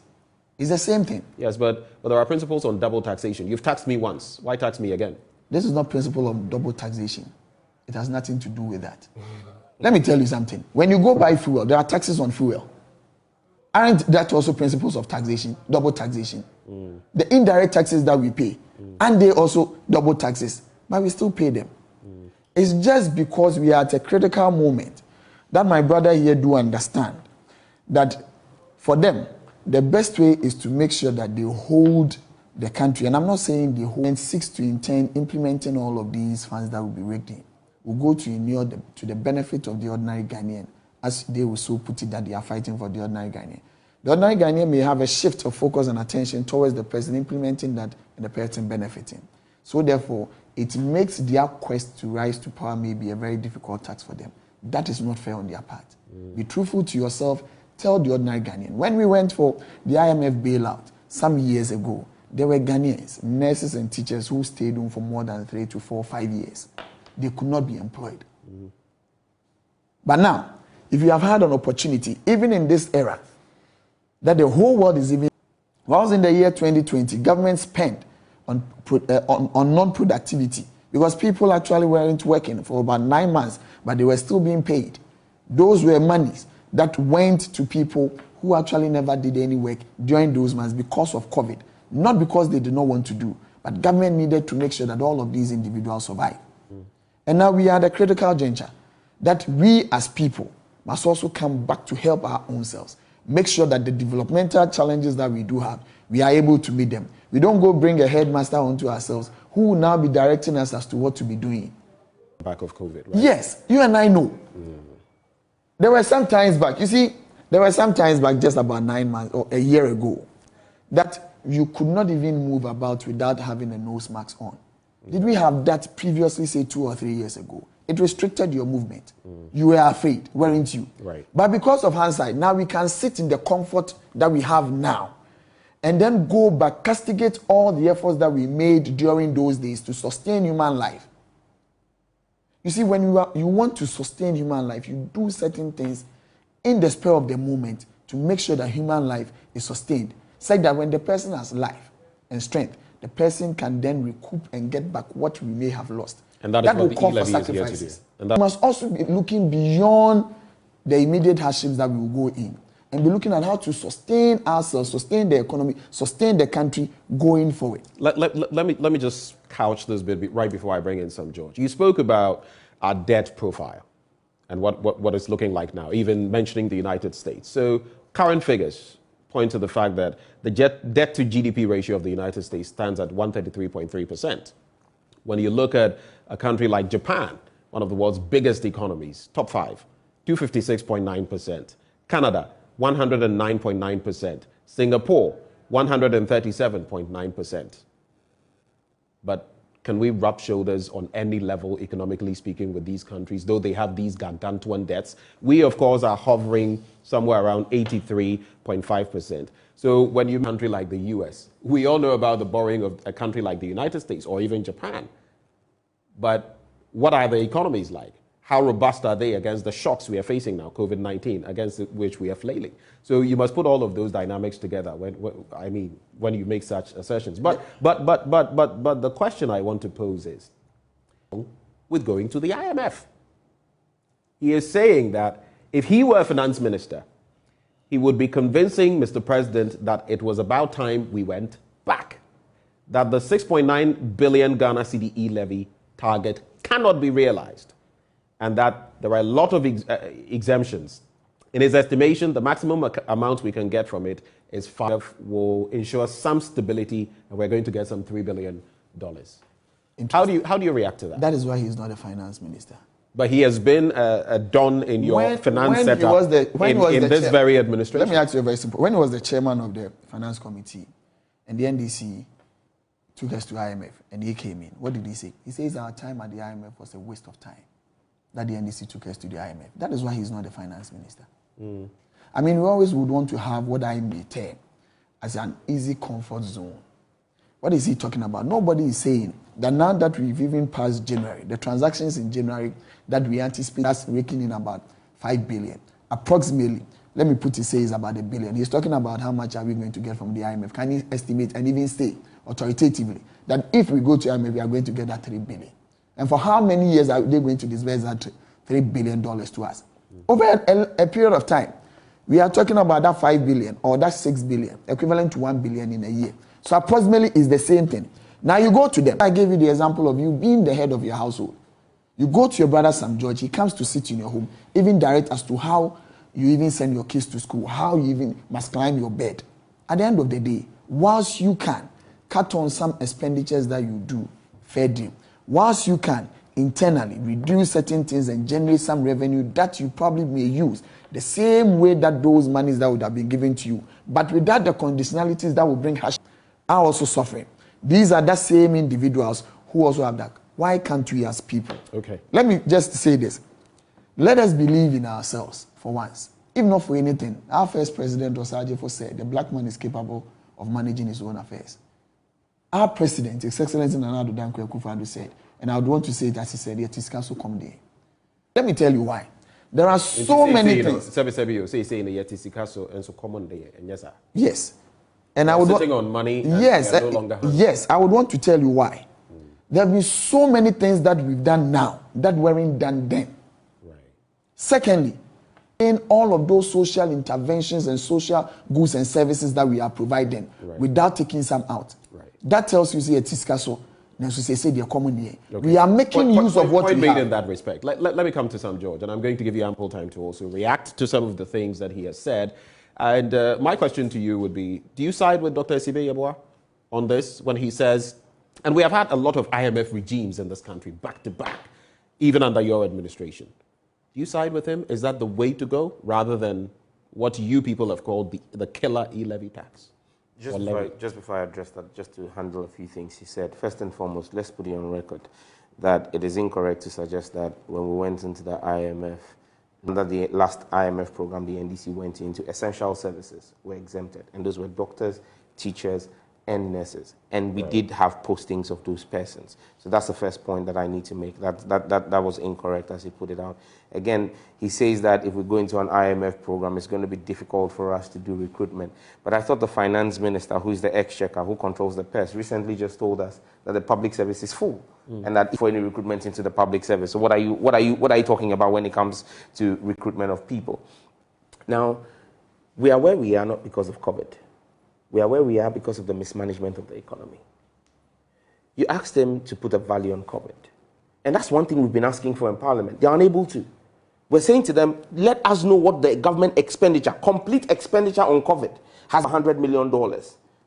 It's the same thing. Yes, but there are principles on double taxation. You've taxed me once. Why tax me again? This is not principle of double taxation. It has nothing to do with that. Let me tell you something. When you go buy fuel, there are taxes on fuel. Aren't that also principles of taxation, double taxation? The indirect taxes that we pay, and they also double taxes, but we still pay them. It's just because we are at a critical moment that my brother here do understand that for them, the best way is to make sure that they hold the country. And I'm not saying they hold 6 to intend implementing all of these funds that will be rigged in. Will go to the benefit of the ordinary Ghanaian, as they will so put it that they are fighting for the ordinary Ghanaian. The ordinary Ghanaian may have a shift of focus and attention towards the person implementing that and the person benefiting. So therefore, it makes their quest to rise to power maybe a very difficult task for them. That is not fair on their part. Be truthful to yourself. Tell the ordinary Ghanaian. When we went for the IMF bailout some years ago, there were Ghanaians, nurses and teachers who stayed home for more than 3 to 4, 5 years. They could not be employed. But now, if you have had an opportunity, even in this era, that the whole world is even, whilst in the year 2020, government spent on non-productivity because people actually weren't working for about 9 months, but they were still being paid. Those were monies that went to people who actually never did any work during those months because of COVID. Not because they did not want to do, but government needed to make sure that all of these individuals survive. And now we are at a critical juncture that we as people must also come back to help our own selves. Make sure that the developmental challenges that we do have, we are able to meet them. We don't go bring a headmaster onto ourselves who will now be directing us as to what to be doing. Back of COVID, right? Yes, you and I know. There were some times back, just about 9 months or a year ago, that you could not even move about without having a nose mask on. Did we have that previously, say 2 or 3 years ago? It restricted your movement. You were afraid, weren't you? Right. But because of hindsight, now we can sit in the comfort that we have now and then go back, castigate all the efforts that we made during those days to sustain human life. You see, when you want to sustain human life, you do certain things in the spur of the moment to make sure that human life is sustained. Such that when the person has life and strength, the person can then recoup and get back what we may have lost. And that is what the E-levy is here to do. And we must also be looking beyond the immediate hardships that we will go in and be looking at how to sustain ourselves, sustain the economy, sustain the country going forward. Let me just couch this bit right before I bring in some George. You spoke about our debt profile and what it's looking like now, even mentioning the United States. So current figures point to the fact that the debt to GDP ratio of the United States stands at 133.3%. When you look at a country like Japan, one of the world's biggest economies, top 5, 256.9%. Canada, 109.9%. Singapore, 137.9%. But can we rub shoulders on any level, economically speaking, with these countries, though they have these gargantuan debts? We, of course, are hovering somewhere around 83.5%. So when you country like the US, we all know about the borrowing of a country like the United States or even Japan. But what are the economies like? How robust are they against the shocks we are facing now, COVID-19, against which we are flailing? So you must put all of those dynamics together when you make such assertions. But the question I want to pose is, with going to the IMF, he is saying that if he were a finance minister, he would be convincing Mr. President that it was about time we went back, that the 6.9 billion Ghana cedi E-levy target cannot be realized, and that there are a lot of exemptions. In his estimation, the maximum amount we can get from it is 5, will ensure some stability, and we're going to get some $3 billion. How do you react to that? That is why he's not a finance minister. But he has been a don in your finance setup in this very administration. Let me ask you a very simple. When he was the chairman of the finance committee, and the NDC took us to IMF, and he came in, what did he say? He says our time at the IMF was a waste of time. That the NDC took us to the IMF. That is why he's not a finance minister. I mean, we always would want to have what I may term as an easy comfort zone. What is he talking about? Nobody is saying that now that we've even passed January, the transactions in January that we anticipate us raking in about 5 billion, approximately, let me put it, say, is about $1 billion. He's talking about how much are we going to get from the IMF. Can he estimate and even say authoritatively that if we go to IMF, we are going to get that 3 billion? And for how many years are they going to disburse $3 billion to us. Over a period of time, we are talking about that 5 billion or that 6 billion, equivalent to 1 billion in a year. So approximately is the same thing. Now you go to them. I gave you the example of you being the head of your household. You go to your brother Sam George, he comes to sit in your home, even direct as to how you even send your kids to school, how you even must climb your bed. At the end of the day, whilst you can cut on some expenditures that you do, fair deal, whilst you can internally reduce certain things and generate some revenue that you probably may use the same way that those monies that would have been given to you, but without the conditionalities that will bring hash, are also suffering. These are the same individuals who also have that. Why can't we as people? Okay. Let me just say this. Let us believe in ourselves for once. If not for anything, our first president, Osajefo, said the black man is capable of managing his own affairs. Our president, His Excellency Nana Addo Dankwa Akufo-Addo, said, and I would want to say it as he said, yet his council come there. Let me tell you why. There are so many things. Yes. And I would sitting on money. Yes. No longer yes. I would want to tell you why. There have been so many things that we've done now that weren't done then. Right. Secondly, in all of those social interventions and social goods and services that we are providing, without taking some out. Right. That tells you, see, a Tiskaso. We are making use of what we made have. in that respect. Let me come to Sam George, and I'm going to give you ample time to also react to some of the things that he has said. And my question to you would be, do you side with Dr. Esibe Yeboah on this when he says, and we have had a lot of IMF regimes in this country back to back, even under your administration. Do you side with him? Is that the way to go rather than what you people have called the killer E-levy tax? Just before I address that, just to handle a few things he said. First and foremost, let's put it on record that it is incorrect to suggest that when we went into the IMF, under the last IMF program, the NDC went into essential services were exempted. And those were doctors, teachers, and nurses. And we did have postings of those persons. So that's the first point that I need to make. That was incorrect as he put it out. Again, he says that if we go into an IMF program, it's going to be difficult for us to do recruitment. But I thought the finance minister, who is the exchequer, who controls the purse, recently just told us that the public service is full. And that for any recruitment into the public service. So what are you talking about when it comes to recruitment of people? Now, we are where we are not because of COVID. We are where we are because of the mismanagement of the economy. You ask them to put a value on COVID. And that's one thing we've been asking for in Parliament. They're unable to. We're saying to them, let us know what the government expenditure, complete expenditure on COVID, has $100 million.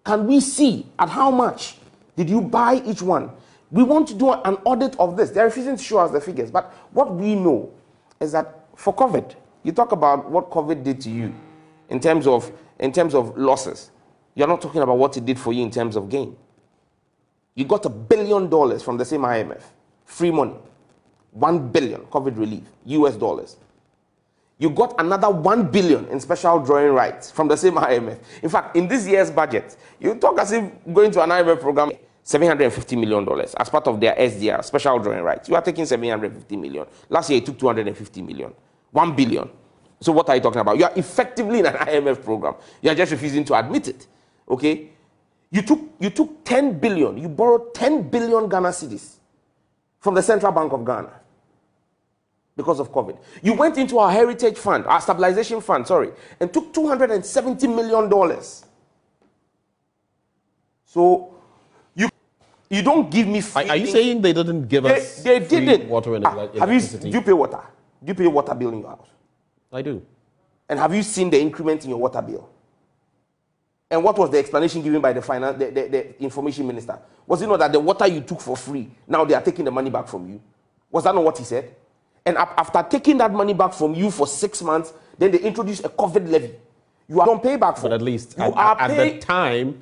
Can we see at how much did you buy each one? We want to do an audit of this. They're refusing to show us the figures. But what we know is that for COVID, you talk about what COVID did to you in terms of losses. You're not talking about what it did for you in terms of gain. You got $1 billion from the same IMF. Free money. 1 billion COVID relief, US dollars. You got another 1 billion in special drawing rights from the same IMF. In fact, in this year's budget, you talk as if going to an IMF program, $750 million as part of their SDR, special drawing rights. You are taking $750 million. Last year, it took $250 million. 1 billion. So what are you talking about? You are effectively in an IMF program. You are just refusing to admit it. Okay? You took 10 billion. You borrowed 10 billion Ghana cedis from the Central Bank of Ghana because of COVID. You went into our heritage fund, our stabilization fund, and took $270 million. So you don't give me free. Are you saying they didn't give us they free didn't. water and electricity? Do you pay water? Do you pay water bill in your house? I do. And have you seen the increment in your water bill? And what was the explanation given by the information minister? Was it not that the water you took for free, now they are taking the money back from you? Was that not what he said? And after taking that money back from you for 6 months, then they introduced a COVID levy. You don't pay back for. But at least at the time,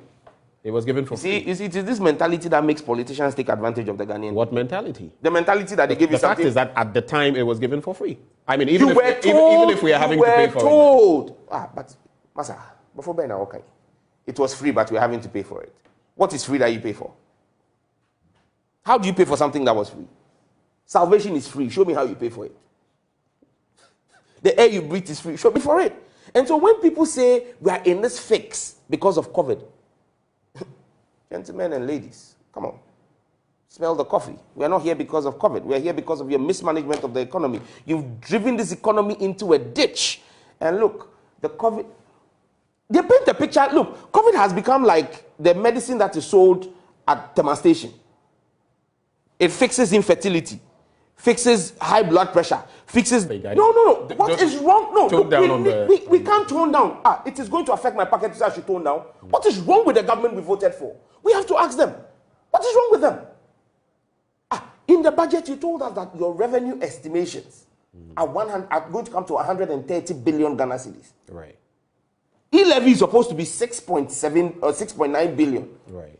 it was given for free. You see, it is this mentality that makes politicians take advantage of the Ghanaian. What mentality? The mentality that they give you something. The fact is that at the time, it was given for free. I mean, even if we are having to pay for it. But Masa, before Ben, okay. It was free, but we're having to pay for it. What is free that you pay for? How do you pay for something that was free? Salvation is free. Show me how you pay for it. The air you breathe is free. Show me for it. And so when people say we are in this fix because of COVID, gentlemen and ladies, come on. Smell the coffee. We're not here because of COVID. We're here because of your mismanagement of the economy. You've driven this economy into a ditch. And look, the COVID, they paint a picture. Look, COVID has become like the medicine that is sold at Tamale station. It fixes infertility, fixes high blood pressure, fixes... No. What is wrong? No, look, we can't tone down. It is going to affect my pocket, so I should tone down. What is wrong with the government we voted for? We have to ask them. What is wrong with them? In the budget, you told us that your revenue estimations are going to come to 130 billion Ghana cedis. Right. E-levy is supposed to be 6.7 or 6.9 billion. Right.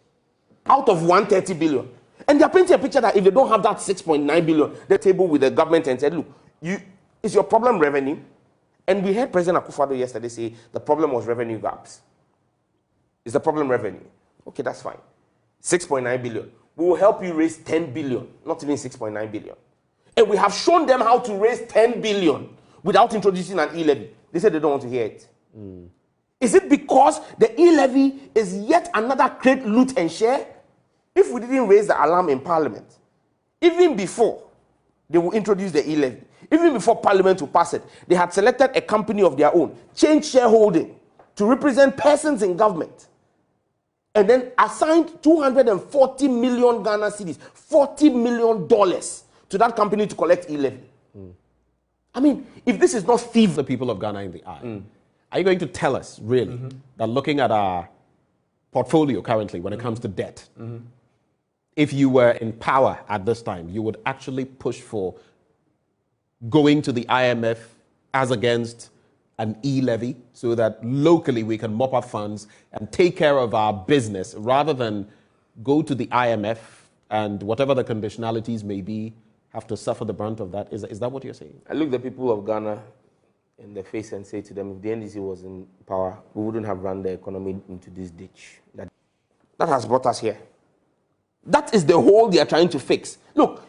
Out of 130 billion. And they're painting a picture that if they don't have that 6.9 billion, they table with the government and said, look, is your problem revenue? And we heard President Akufo-Addo yesterday say the problem was revenue gaps. Is the problem revenue? Okay, that's fine. 6.9 billion. We will help you raise 10 billion, not even 6.9 billion. And we have shown them how to raise 10 billion without introducing an e-levy. They said they don't want to hear it. Is it because the e-levy is yet another create, loot, and share? If we didn't raise the alarm in Parliament, even before they will introduce the e-levy, even before Parliament will pass it, they had selected a company of their own, changed shareholding to represent persons in government, and then assigned 240 million Ghana cedis, $40 million to that company to collect e-levy. I mean, if this is not thief, the people of Ghana in the eye, are you going to tell us, really, that looking at our portfolio currently when it comes to debt, if you were in power at this time, you would actually push for going to the IMF as against an e-levy so that locally we can mop up funds and take care of our business rather than go to the IMF and whatever the conditionalities may be, have to suffer the brunt of that? Is that what you're saying? I look the people of Ghana in the face and say to them, if the NDC was in power, we wouldn't have run the economy into this ditch. That has brought us here. That is the hole they are trying to fix. Look,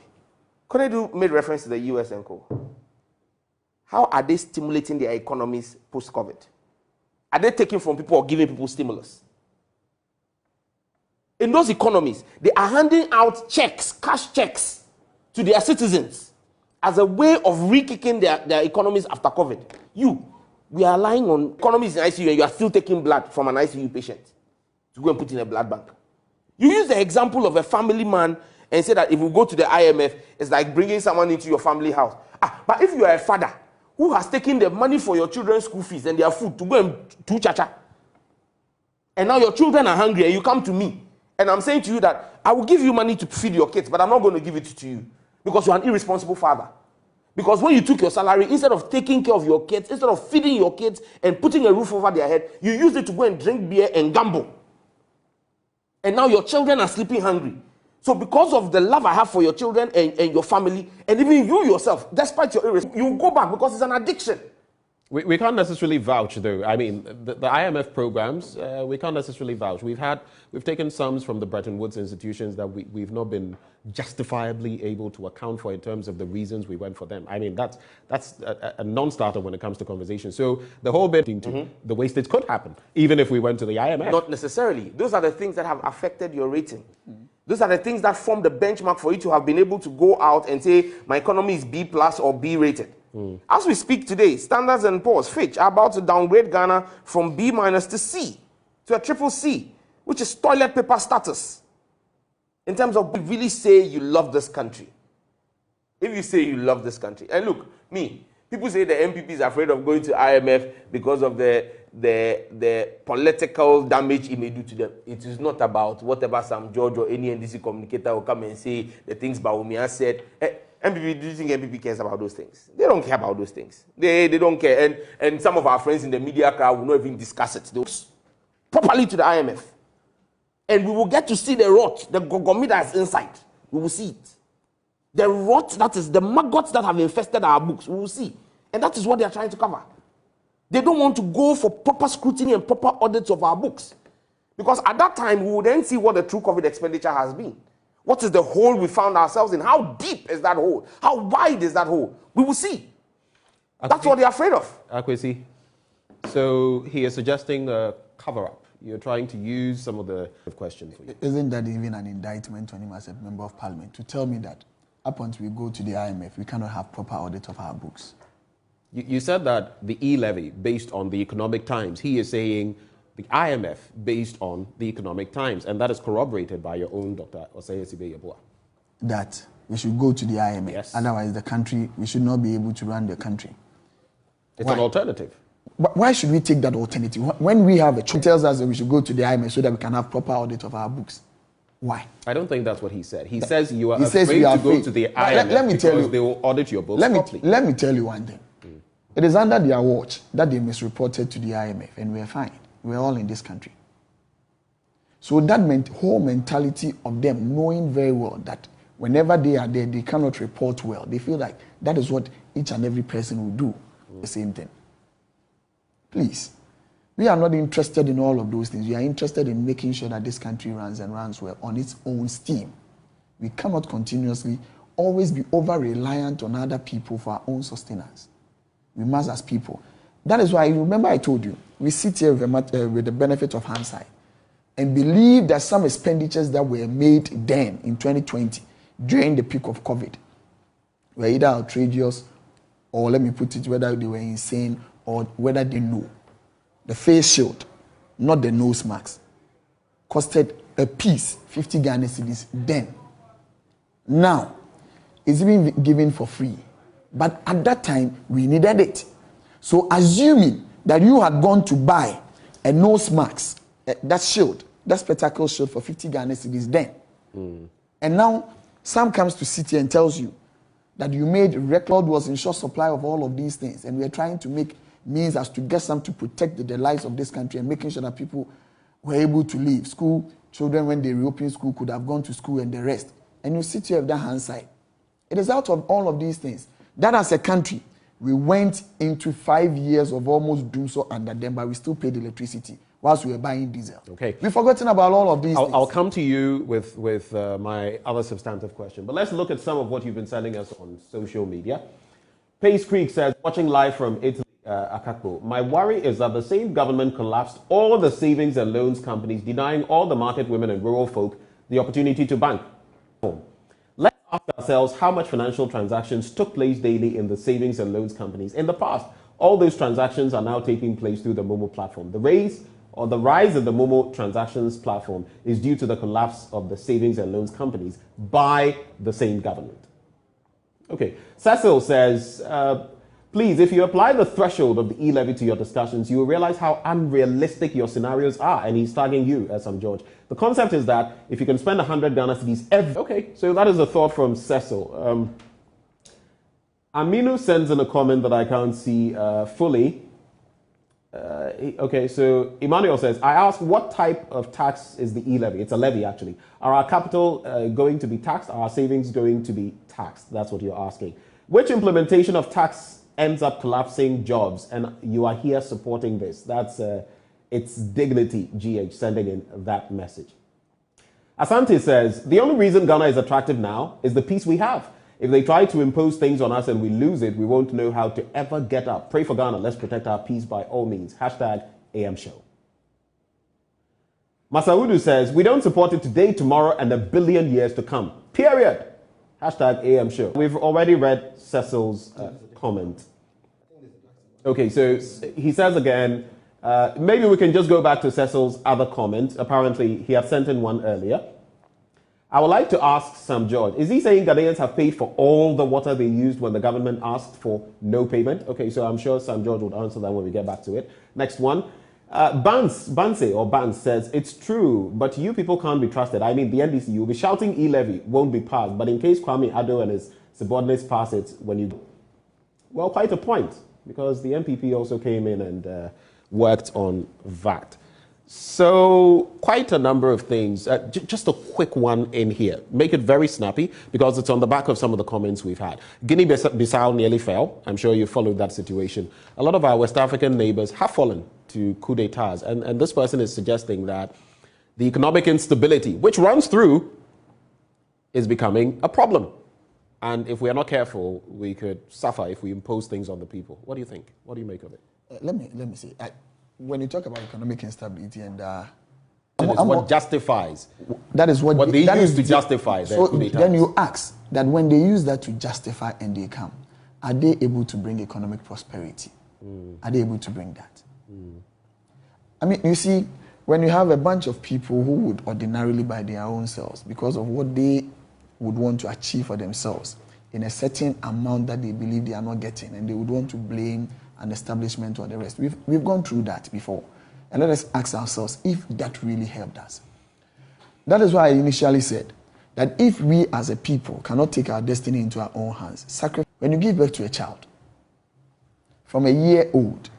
Kwadwo made reference to the US and co. How are they stimulating their economies post-COVID? Are they taking from people or giving people stimulus? In those economies, they are handing out checks, cash checks, to their citizens as a way of re-kicking their economies after COVID. We are relying on economies in ICU and you are still taking blood from an ICU patient to go and put in a blood bank. You use the example of a family man and say that if we go to the IMF, it's like bringing someone into your family house. But if you are a father who has taken the money for your children's school fees and their food to go and do cha-cha, and now your children are hungry and you come to me, and I'm saying to you that I will give you money to feed your kids, but I'm not going to give it to you because you're an irresponsible father. Because when you took your salary, instead of taking care of your kids, instead of feeding your kids and putting a roof over their head, you used it to go and drink beer and gamble. And now your children are sleeping hungry. So because of the love I have for your children and your family, and even you yourself, despite your irresponsibility, you go back because it's an addiction. We can't necessarily vouch, though. I mean, the IMF programs, we can't necessarily vouch. We've taken sums from the Bretton Woods institutions that we've not been justifiably able to account for in terms of the reasons we went for them. I mean, that's a non-starter when it comes to conversation. So the whole bit into the wastage could happen, even if we went to the IMF. Not necessarily. Those are the things that have affected your rating. Those are the things that form the benchmark for you to have been able to go out and say, my economy is B+ or B rated. As we speak today, Standards & Poor's, Fitch, are about to downgrade Ghana from B- to C, to a CCC, which is toilet paper status. In terms of, really say you love this country. If you say you love this country, and look, people say the MPP is afraid of going to IMF because of the political damage it may do to them. It is not about whatever Sam George or any NDC communicator will come and say the things Bawumia said. MPP, do you think MPP cares about those things? They don't care about those things. They don't care. And some of our friends in the media crowd will not even discuss it. They'll properly to the IMF. And we will get to see the rot, the gogomi that's inside. We will see it. The rot, that is the maggots that have infested our books, we will see. And that is what they are trying to cover. They don't want to go for proper scrutiny and proper audits of our books. Because at that time, we will then see what the true COVID expenditure has been. What is the hole we found ourselves in? How deep is that hole? How wide is that hole? We will see. That's what they're afraid of. Akwesi, so he is suggesting a cover-up You're trying to use some of the question for you. Isn't that even an indictment on him as a member of parliament to tell me that up until we go to the IMF, we cannot have proper audit of our books? You said that the E-levy based on the Economic Times. He is saying the IMF based on the Economic Times, and that is corroborated by your own Dr. Osei-Yeboah. That we should go to the IMF. Yes. Otherwise, the country, we should not be able to run the country. It's an alternative. Why should we take that alternative? When we have a choice, tells us that we should go to the IMF so that we can have proper audit of our books. Why? I don't think that's what he said. He says you are He says afraid we are to go afraid. to the IMF let me tell because you, they will audit your books properly. Let me tell you one thing. It is under their watch that they misreported to the IMF, and we're fine. We're all in this country. So that whole mentality of them knowing very well that whenever they are there, they cannot report well. They feel like that is what each and every person will do, the same thing. Please, we are not interested in all of those things. We are interested in making sure that this country runs and runs well on its own steam. We cannot continuously always be over-reliant on other people for our own sustenance. We must as people. That is why, remember I told you, we sit here with the benefit of hindsight and believe that some expenditures that were made then in 2020 during the peak of COVID were either outrageous or, let me put it, whether they were insane or whether they know. The face shield, not the nose mask, costed a piece 50 Ghana cedis then. Now, it's even given for free. But at that time, we needed it. So assuming that you had gone to buy a nose mask, that shield, that spectacle shield for 50 Ghana cedis then, and now Sam comes to sit here and tells you that you made record was in short supply of all of these things, and we are trying to make means as to get some to protect the lives of this country and making sure that people were able to leave school. Children, when they reopened school, could have gone to school and the rest. And you sit here with that hindsight. It is out of all of these things that as a country, we went into 5 years of almost doom so under them, but we still paid electricity whilst we were buying diesel. Okay. We've forgotten about all of these things. I'll come to you with my other substantive question, but let's look at some of what you've been sending us on social media. Pace Creek says, watching live from Italy, Akufo, my worry is that the same government collapsed all the savings and loans companies, denying all the market women and rural folk the opportunity to bank. Let's ask ourselves how much financial transactions took place daily in the savings and loans companies. In the past, all those transactions are now taking place through the Momo platform. The rise of the Momo transactions platform is due to the collapse of the savings and loans companies by the same government. Okay, Cecil says, please, if you apply the threshold of the E-levy to your discussions, you will realize how unrealistic your scenarios are. And he's tagging you, Sam George. The concept is that if you can spend 100 Ghana cedis every... Okay, so that is a thought from Cecil. Aminu sends in a comment that I can't see fully. Okay, so Emmanuel says, I asked what type of tax is the E-levy? It's a levy, actually. Are our capital going to be taxed? Are our savings going to be taxed? That's what you're asking. Which implementation of tax ends up collapsing jobs? And you are here supporting this. That's It's Dignity, GH, sending in that message. Asante says, the only reason Ghana is attractive now is the peace we have. If they try to impose things on us and we lose it, we won't know how to ever get up. Pray for Ghana. Let's protect our peace by all means. Hashtag AM Show. Masaudu says, we don't support it today, tomorrow, and a billion years to come. Period. Hashtag AM Show. We've already read Cecil's comment. Okay, so he says again, maybe we can just go back to Cecil's other comment. Apparently, he had sent in one earlier. I would like to ask Sam George, is he saying Ghanaians have paid for all the water they used when the government asked for no payment? Okay, so I'm sure Sam George would answer that when we get back to it. Next one. Banse says, it's true, but you people can't be trusted. I mean, the NDC, you'll be shouting E-levy won't be passed, but in case Akufo-Addo and his subordinates pass it, when you... Well, quite a point, because the MPP also came in and worked on that. So quite a number of things. Just a quick one in here. Make it very snappy because it's on the back of some of the comments we've had. Guinea-Bissau nearly fell. I'm sure you followed that situation. A lot of our West African neighbors have fallen to coup d'etats. And this person is suggesting that the economic instability, which runs through, is becoming a problem. And if we are not careful, we could suffer if we impose things on the people. What do you think? What do you make of it? Let me say. when you talk about economic instability and It is what justifies. That is what they that use is to justify. So then then you ask that when they use that to justify and they come, are they able to bring economic prosperity? Are they able to bring that? I mean, you see, when you have a bunch of people who would ordinarily buy their own cells because of what they would want to achieve for themselves in a certain amount that they believe they are not getting, and they would want to blame an establishment or the rest. We've gone through that before. And let us ask ourselves if that really helped us. That is why I initially said that if we as a people cannot take our destiny into our own hands, when you give birth to a child from a year old,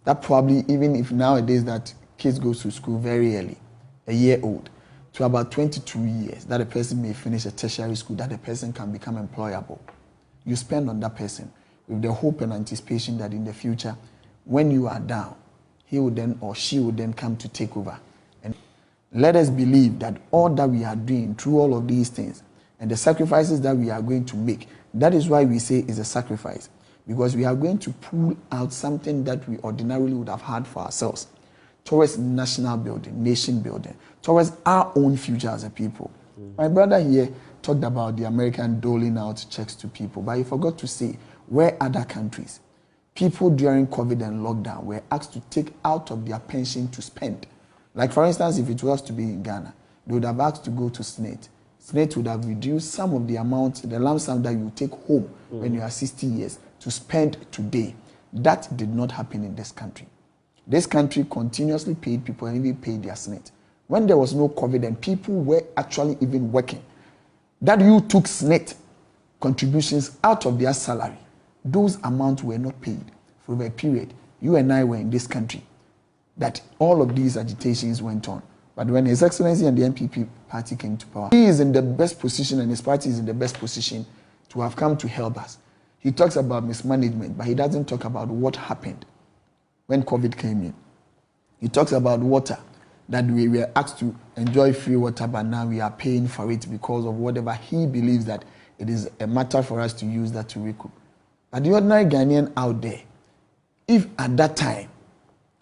that probably, even if nowadays that kids go to school very early, a year old, to about 22 years, that a person may finish a tertiary school, that a person can become employable. You spend on that person with the hope and anticipation that in the future, when you are down, he would then or she would then come to take over. And let us believe that all that we are doing through all of these things and the sacrifices that we are going to make, that is why we say is a sacrifice. Because we are going to pull out something that we ordinarily would have had for ourselves towards national building, nation building, towards our own future as a people. My brother here talked about the American doling out checks to people, but he forgot to say where other countries, people during COVID and lockdown were asked to take out of their pension to spend. Like for instance, if it was to be in Ghana, they would have asked to go to SNATE. SNATE would have reduced some of the amount, the lump sum that you take home when you are 60 years to spend today. That did not happen in this country. This country continuously paid people and even paid their SNATE. When there was no COVID and people were actually even working, that you took SNATE contributions out of their salary, those amounts were not paid for a period. You and I were in this country that all of these agitations went on. But when His Excellency and the NPP party came to power, he is in the best position and his party is in the best position to have come to help us. He talks about mismanagement, but he doesn't talk about what happened when COVID came in. He talks about water, that we were asked to enjoy free water, but now we are paying for it because of whatever he believes that it is a matter for us to use that to recoup. But the ordinary Ghanaian out there, if at that time,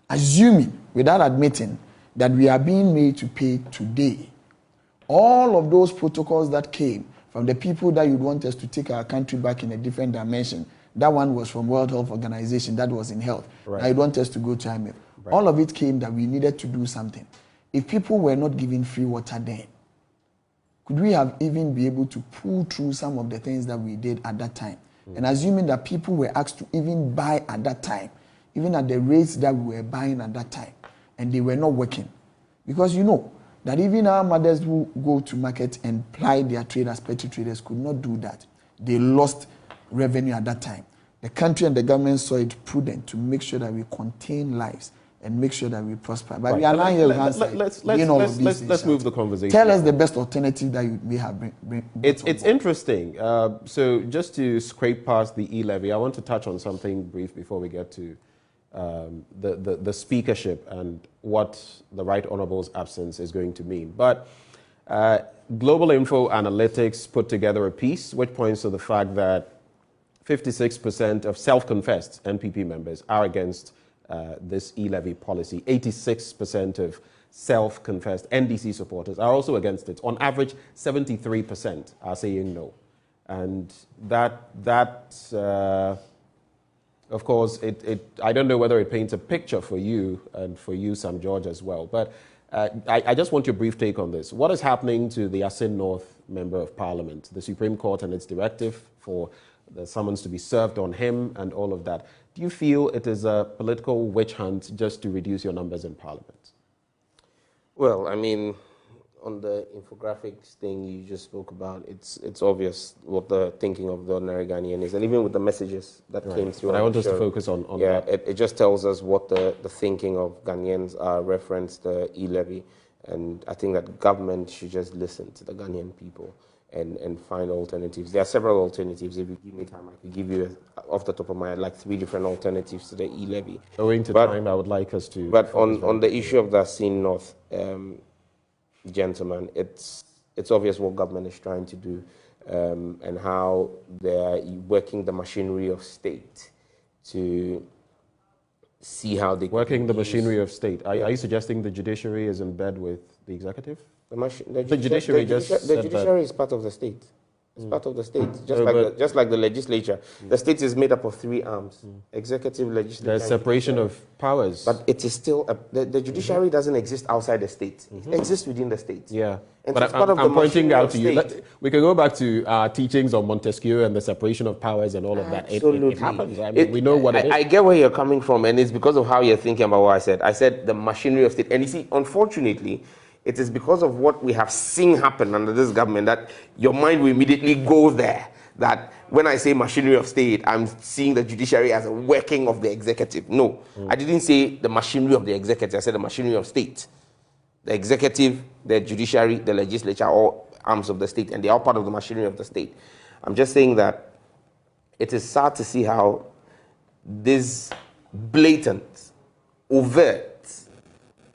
assuming, without admitting, that we are being made to pay today, all of those protocols that came from the people that you'd want us to take our country back in a different dimension, that one was from World Health Organization, that was in health. Right. Now you'd want us to go to IMF. Right. All of it came that we needed to do something. If people were not given free water then, could we have even be able to pull through some of the things that we did at that time? And assuming that people were asked to even buy at that time, even at the rates that we were buying at that time, and they were not working. Because you know that even our mothers who go to market and ply their trade as petty traders could not do that. They lost revenue at that time. The country and the government saw it prudent to make sure that we contain lives and make sure that we prosper. But we are now here. Let's move the conversation. Tell us the best alternative that you may have bring It's interesting. So just to scrape past the E-levy, I want to touch on something brief before we get to the speakership and what the Right Honourable's absence is going to mean. But Global Info Analytics put together a piece which points to the fact that 56% of self-confessed NPP members are against this E-levy policy. 86% of self-confessed NDC supporters are also against it. On average, 73% are saying no. And of course, I don't know whether it paints a picture for you and for you, Sam George, as well. But I just want your brief take on this. What is happening to the Asin North Member of Parliament, the Supreme Court and its directive for the summons to be served on him and all of that? Do you feel it is a political witch hunt just to reduce your numbers in Parliament? Well, I mean, on the infographics thing you just spoke about, it's obvious what the thinking of the ordinary Ghanaian is, and even with the messages that came through. But I want us to focus on that. Yeah, it just tells us what the thinking of Ghanaians are, reference the E-levy, and I think that government should just listen to the Ghanaian people and find alternatives. There are several alternatives. If you give me time, I could give you, off the top of my head, like 3 different alternatives to the E-levy. Owing to time, I would like us to... But on the issue of the Asin North, gentlemen, it's obvious what government is trying to do and how they're working the machinery of state to see how they Working the use machinery of state. Are you suggesting the judiciary is in bed with the executive? the judiciary just the said judiciary is part of the state. It's part of the state, just like the legislature. The state is made up of 3 arms: executive, legislature. There's separation of powers. But it is still the judiciary doesn't exist outside the state. It exists within the state. Yeah. And But it's part of the I'm pointing machinery out of to you. state. We can go back to our teachings on Montesquieu and the separation of powers and all of that. It happens. I mean, we know what it is. I get where you're coming from, and it's because of how you're thinking about what I said. I said the machinery of state. And you see, unfortunately, it is because of what we have seen happen under this government that your mind will immediately go there. That when I say machinery of state, I'm seeing the judiciary as a working of the executive. No, I didn't say the machinery of the executive. I said the machinery of state. The executive, the judiciary, the legislature, all arms of the state, and they are all part of the machinery of the state. I'm just saying that it is sad to see how these blatant, overt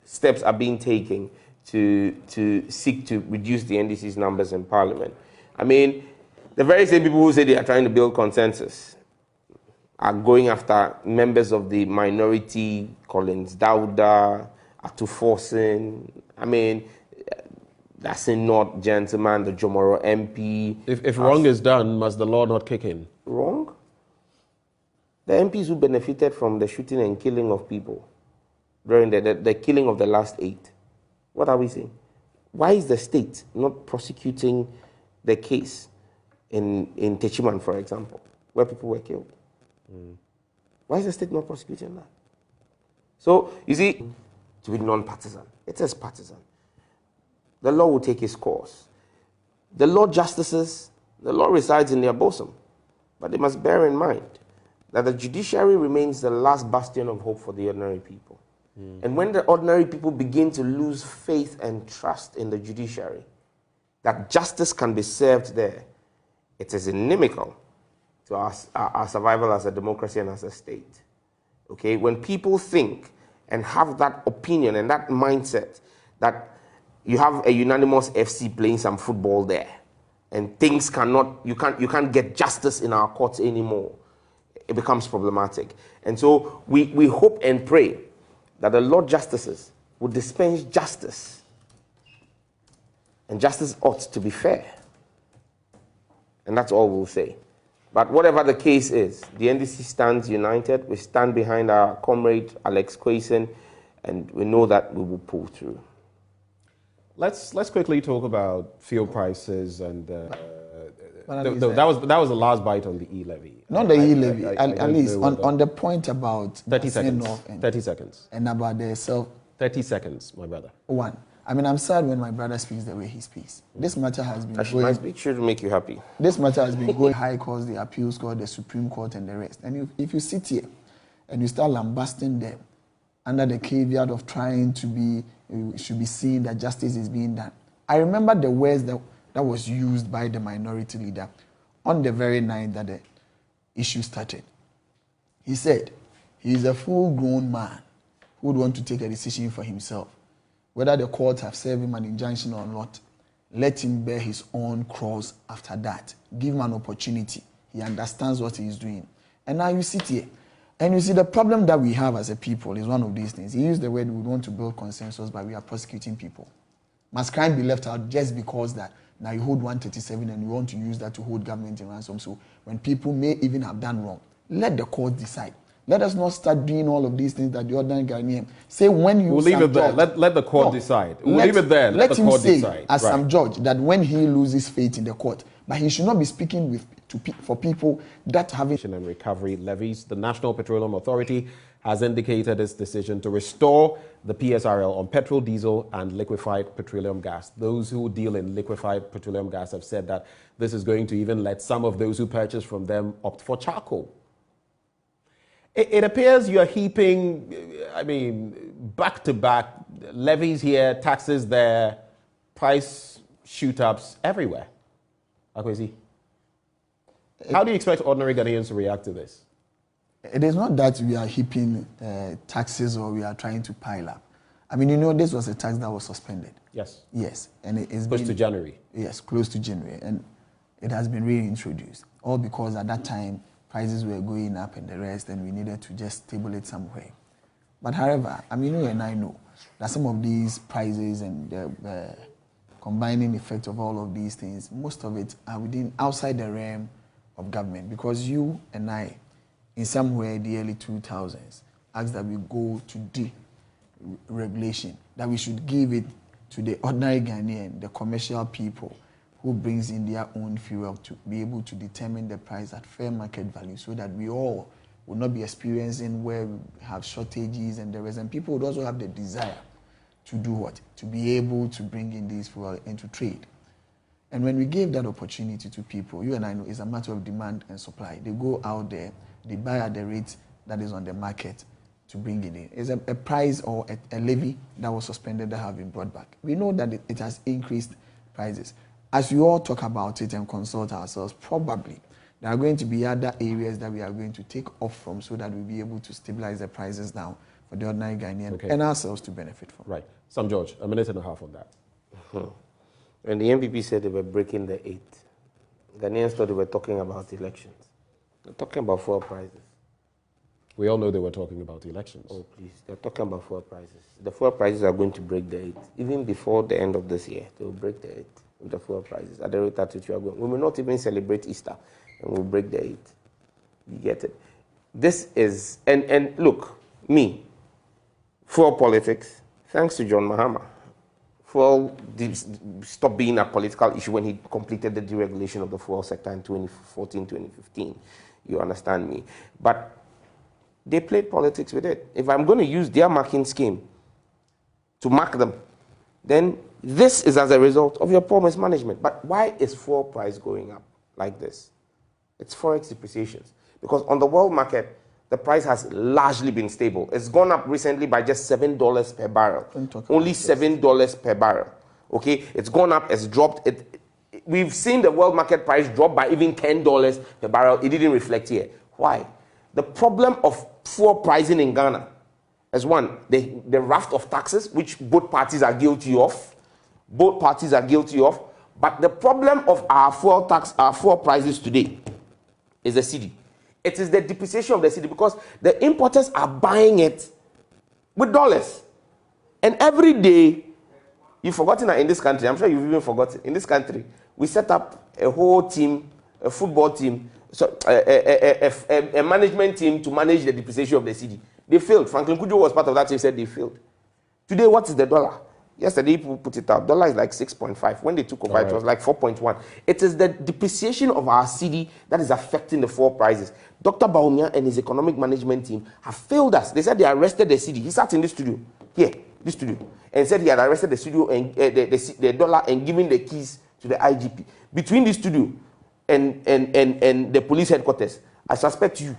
steps are being taken to seek to reduce the NDC's numbers in Parliament. I mean, the very same people who say they are trying to build consensus are going after members of the minority, Collins Dauda, Atufosin. I mean, that's not gentleman, the Jomoro MP. If wrong is done, must the law not kick in? Wrong? The MPs who benefited from the shooting and killing of people during the killing of the last 8. What are we saying? Why is the state not prosecuting the case in Techiman, for example, where people were killed? Why is the state not prosecuting that? So, you see, to be non-partisan, it is partisan. The law will take its course. The law justices, the law resides in their bosom. But they must bear in mind that the judiciary remains the last bastion of hope for the ordinary people. And when the ordinary people begin to lose faith and trust in the judiciary, that justice can be served there, it is inimical to our survival as a democracy and as a state. Okay? When people think and have that opinion and that mindset that you have a unanimous FC playing some football there, and things you can't get justice in our courts anymore, it becomes problematic. And so we hope and pray that the Lord Justices would dispense justice. And justice ought to be fair. And that's all we'll say. But whatever the case is, the NDC stands united. We stand behind our comrade Alex Kwesen, and we know that we will pull through. Let's quickly talk about fuel prices and that was the last bite on the E-levy. Not the E-levy. At least on the point about 30 seconds. 30 seconds. And about the 30 seconds, my brother. One. I mean, I'm sad when my brother speaks the way he speaks. This matter has been my speech should make you happy. This matter has been going high courts, the appeals court, the Supreme Court, and the rest. And if you sit here and you start lambasting them under the caveat of trying to be, it should be seen that justice is being done. I remember the words that was used by the minority leader on the very night that the issue started. He said, he is a full-grown man who would want to take a decision for himself. Whether the courts have served him an injunction or not, let him bear his own cross after that. Give him an opportunity. He understands what he is doing. And now you sit here, and you see the problem that we have as a people is one of these things. He used the word, we want to build consensus, but we are prosecuting people. Must crime be left out just because that now you hold 137 and you want to use that to hold government in ransom? So when people may even have done wrong, let the court decide. Let us not start doing all of these things that the ordinary Ghanaian say when you. We'll leave it there. Let the court decide. We'll leave it there. Let the court decide. As some judge, that when he loses faith in the court, but he should not be speaking for people that having and recovery levies. The National Petroleum Authority has indicated its decision to restore the PSRL on petrol, diesel, and liquefied petroleum gas. Those who deal in liquefied petroleum gas have said that this is going to even let some of those who purchase from them opt for charcoal. It appears you are heaping, back-to-back levies here, taxes there, price shoot-ups everywhere. Akwesi, how do you expect ordinary Ghanaians to react to this? It is not that we are heaping taxes or we are trying to pile up. This was a tax that was suspended. Yes. Yes. And it's close to January. Yes, close to January. And it has been reintroduced. All because at that time, prices were going up and the rest, and we needed to just table it somewhere. But however, I mean, you and I know that some of these prices and the combining effect of all of these things, most of it are outside the realm of government, because you and I, in somewhere in the early 2000s, asked that we go to deregulation, that we should give it to the ordinary Ghanaian, the commercial people who brings in their own fuel to be able to determine the price at fair market value, so that we all will not be experiencing where we have shortages and the rest. And people would also have the desire to do what? To be able to bring in these fuel into trade. And when we gave that opportunity to people, you and I know it's a matter of demand and supply. They go out there, they buy at the rate that is on the market to bring it in. It's a price or a levy that was suspended that have been brought back. We know that it has increased prices. As we all talk about it and consult ourselves, probably there are going to be other areas that we are going to take off from, so that we'll be able to stabilize the prices down for the ordinary Ghanaian and ourselves to benefit from. Right. Sam George, a minute and a half on that. When the MPP said they were breaking the 8, Ghanaians thought they were talking about elections. They're talking about fuel prices. We all know they were talking about elections. Oh, please. They're talking about fuel prices. The fuel prices are going to break the 8. Even before the end of this year, they will break the 8 with the fuel prices. At the rate at which we are going. We will not even celebrate Easter, and we'll break the 8. You get it? This is, and look, me, fuel politics, thanks to John Mahama. Fuel stopped being a political issue when he completed the deregulation of the fuel sector in 2014, 2015. You understand me? But they played politics with it. If I'm going to use their marking scheme to mark them, then this is as a result of your poor mismanagement. But why is fuel price going up like this? It's forex depreciations. Because on the world market, the price has largely been stable. It's gone up recently by just $7 per barrel. Only $7 per barrel. Okay? It's gone up, it's dropped. We've seen the world market price drop by even $10 per barrel. It didn't reflect here. Why? The problem of fuel pricing in Ghana is one, the raft of taxes, which both parties are guilty of. Both parties are guilty of. But the problem of our fuel prices today is the cedi. It is the depreciation of the cedi, because the importers are buying it with dollars. And every day, you've forgotten that in this country, I'm sure you've even forgotten, in this country, we set up a whole team, a football team, so a management team to manage the depreciation of the cedi. They failed. Franklin Kwadwo was part of that team, said they failed. Today, what is the dollar? Yesterday, people put it out. Dollar is like 6.5. When they took over, it was like 4.1. It is the depreciation of our cedi that is affecting the fuel prices. Dr. Baumia and his economic management team have failed us. They said they arrested the cedi. He sat in this studio, this studio, and said he had arrested the studio and the dollar and given the keys to the IGP. Between this studio and the police headquarters, I suspect you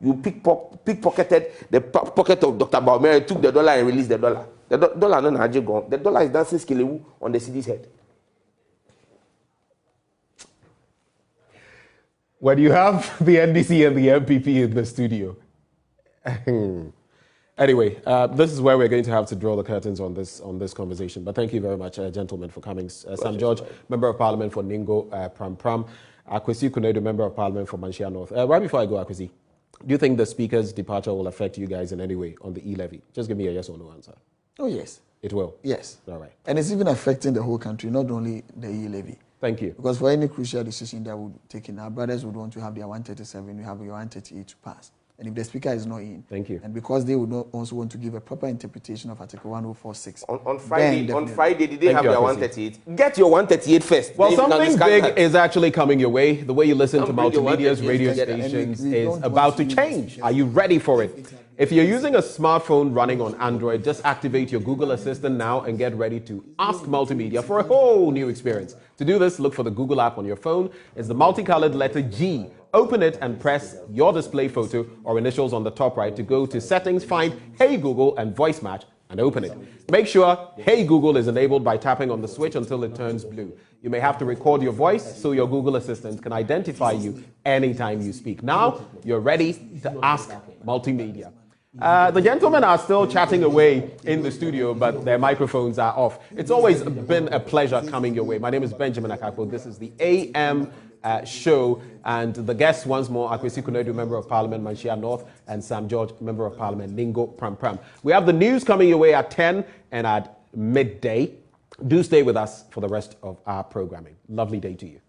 pickpocketed the pocket of Dr. Baumia, took the dollar and released the dollar. The dollar no naje gone. The dollar is dancing skelewu on the cedi's head. When you have the NDC and the MPP in the studio. Anyway, this is where we're going to have to draw the curtains on this conversation. But thank you very much, gentlemen, for coming. Sam George, Member of Parliament for Ningo Pram Pram. Akufo-Addo, Member of Parliament for Manhyia North. Right before I go, Akufo, do you think the Speaker's departure will affect you guys in any way on the E-levy? Just give me a yes or no answer. Oh, yes. It will? Yes. All right. And it's even affecting the whole country, not only the E-levy. Thank you. Because for any crucial decision that we're taking, our brothers would want to have their 137, we have your 138 to pass. And if the Speaker is not in, thank you. And because they would not also want to give a proper interpretation of Article 1046. On Friday, did they have their 138? Get your 138 first. Well, something big is actually coming your way. The way you listen to multimedia's radio stations is about to change. Are you ready for it? If you're using a smartphone running on Android, just activate your Google Assistant now and get ready to ask multimedia for a whole new experience. To do this, look for the Google app on your phone. It's the multicolored letter G. Open it and press your display photo or initials on the top right to go to Settings, find Hey Google and Voice Match and open it. Make sure Hey Google is enabled by tapping on the switch until it turns blue. You may have to record your voice so your Google Assistant can identify you anytime you speak. Now you're ready to ask multimedia. The gentlemen are still chatting away in the studio, but their microphones are off. It's always been a pleasure coming your way. My name is Benjamin Akakpo. This is the AM show. And the guests once more, Akufo-Addo, Member of Parliament, Manhyia North, and Sam George, Member of Parliament, Ningo Pram Pram. We have the news coming your way at 10 and at midday. Do stay with us for the rest of our programming. Lovely day to you.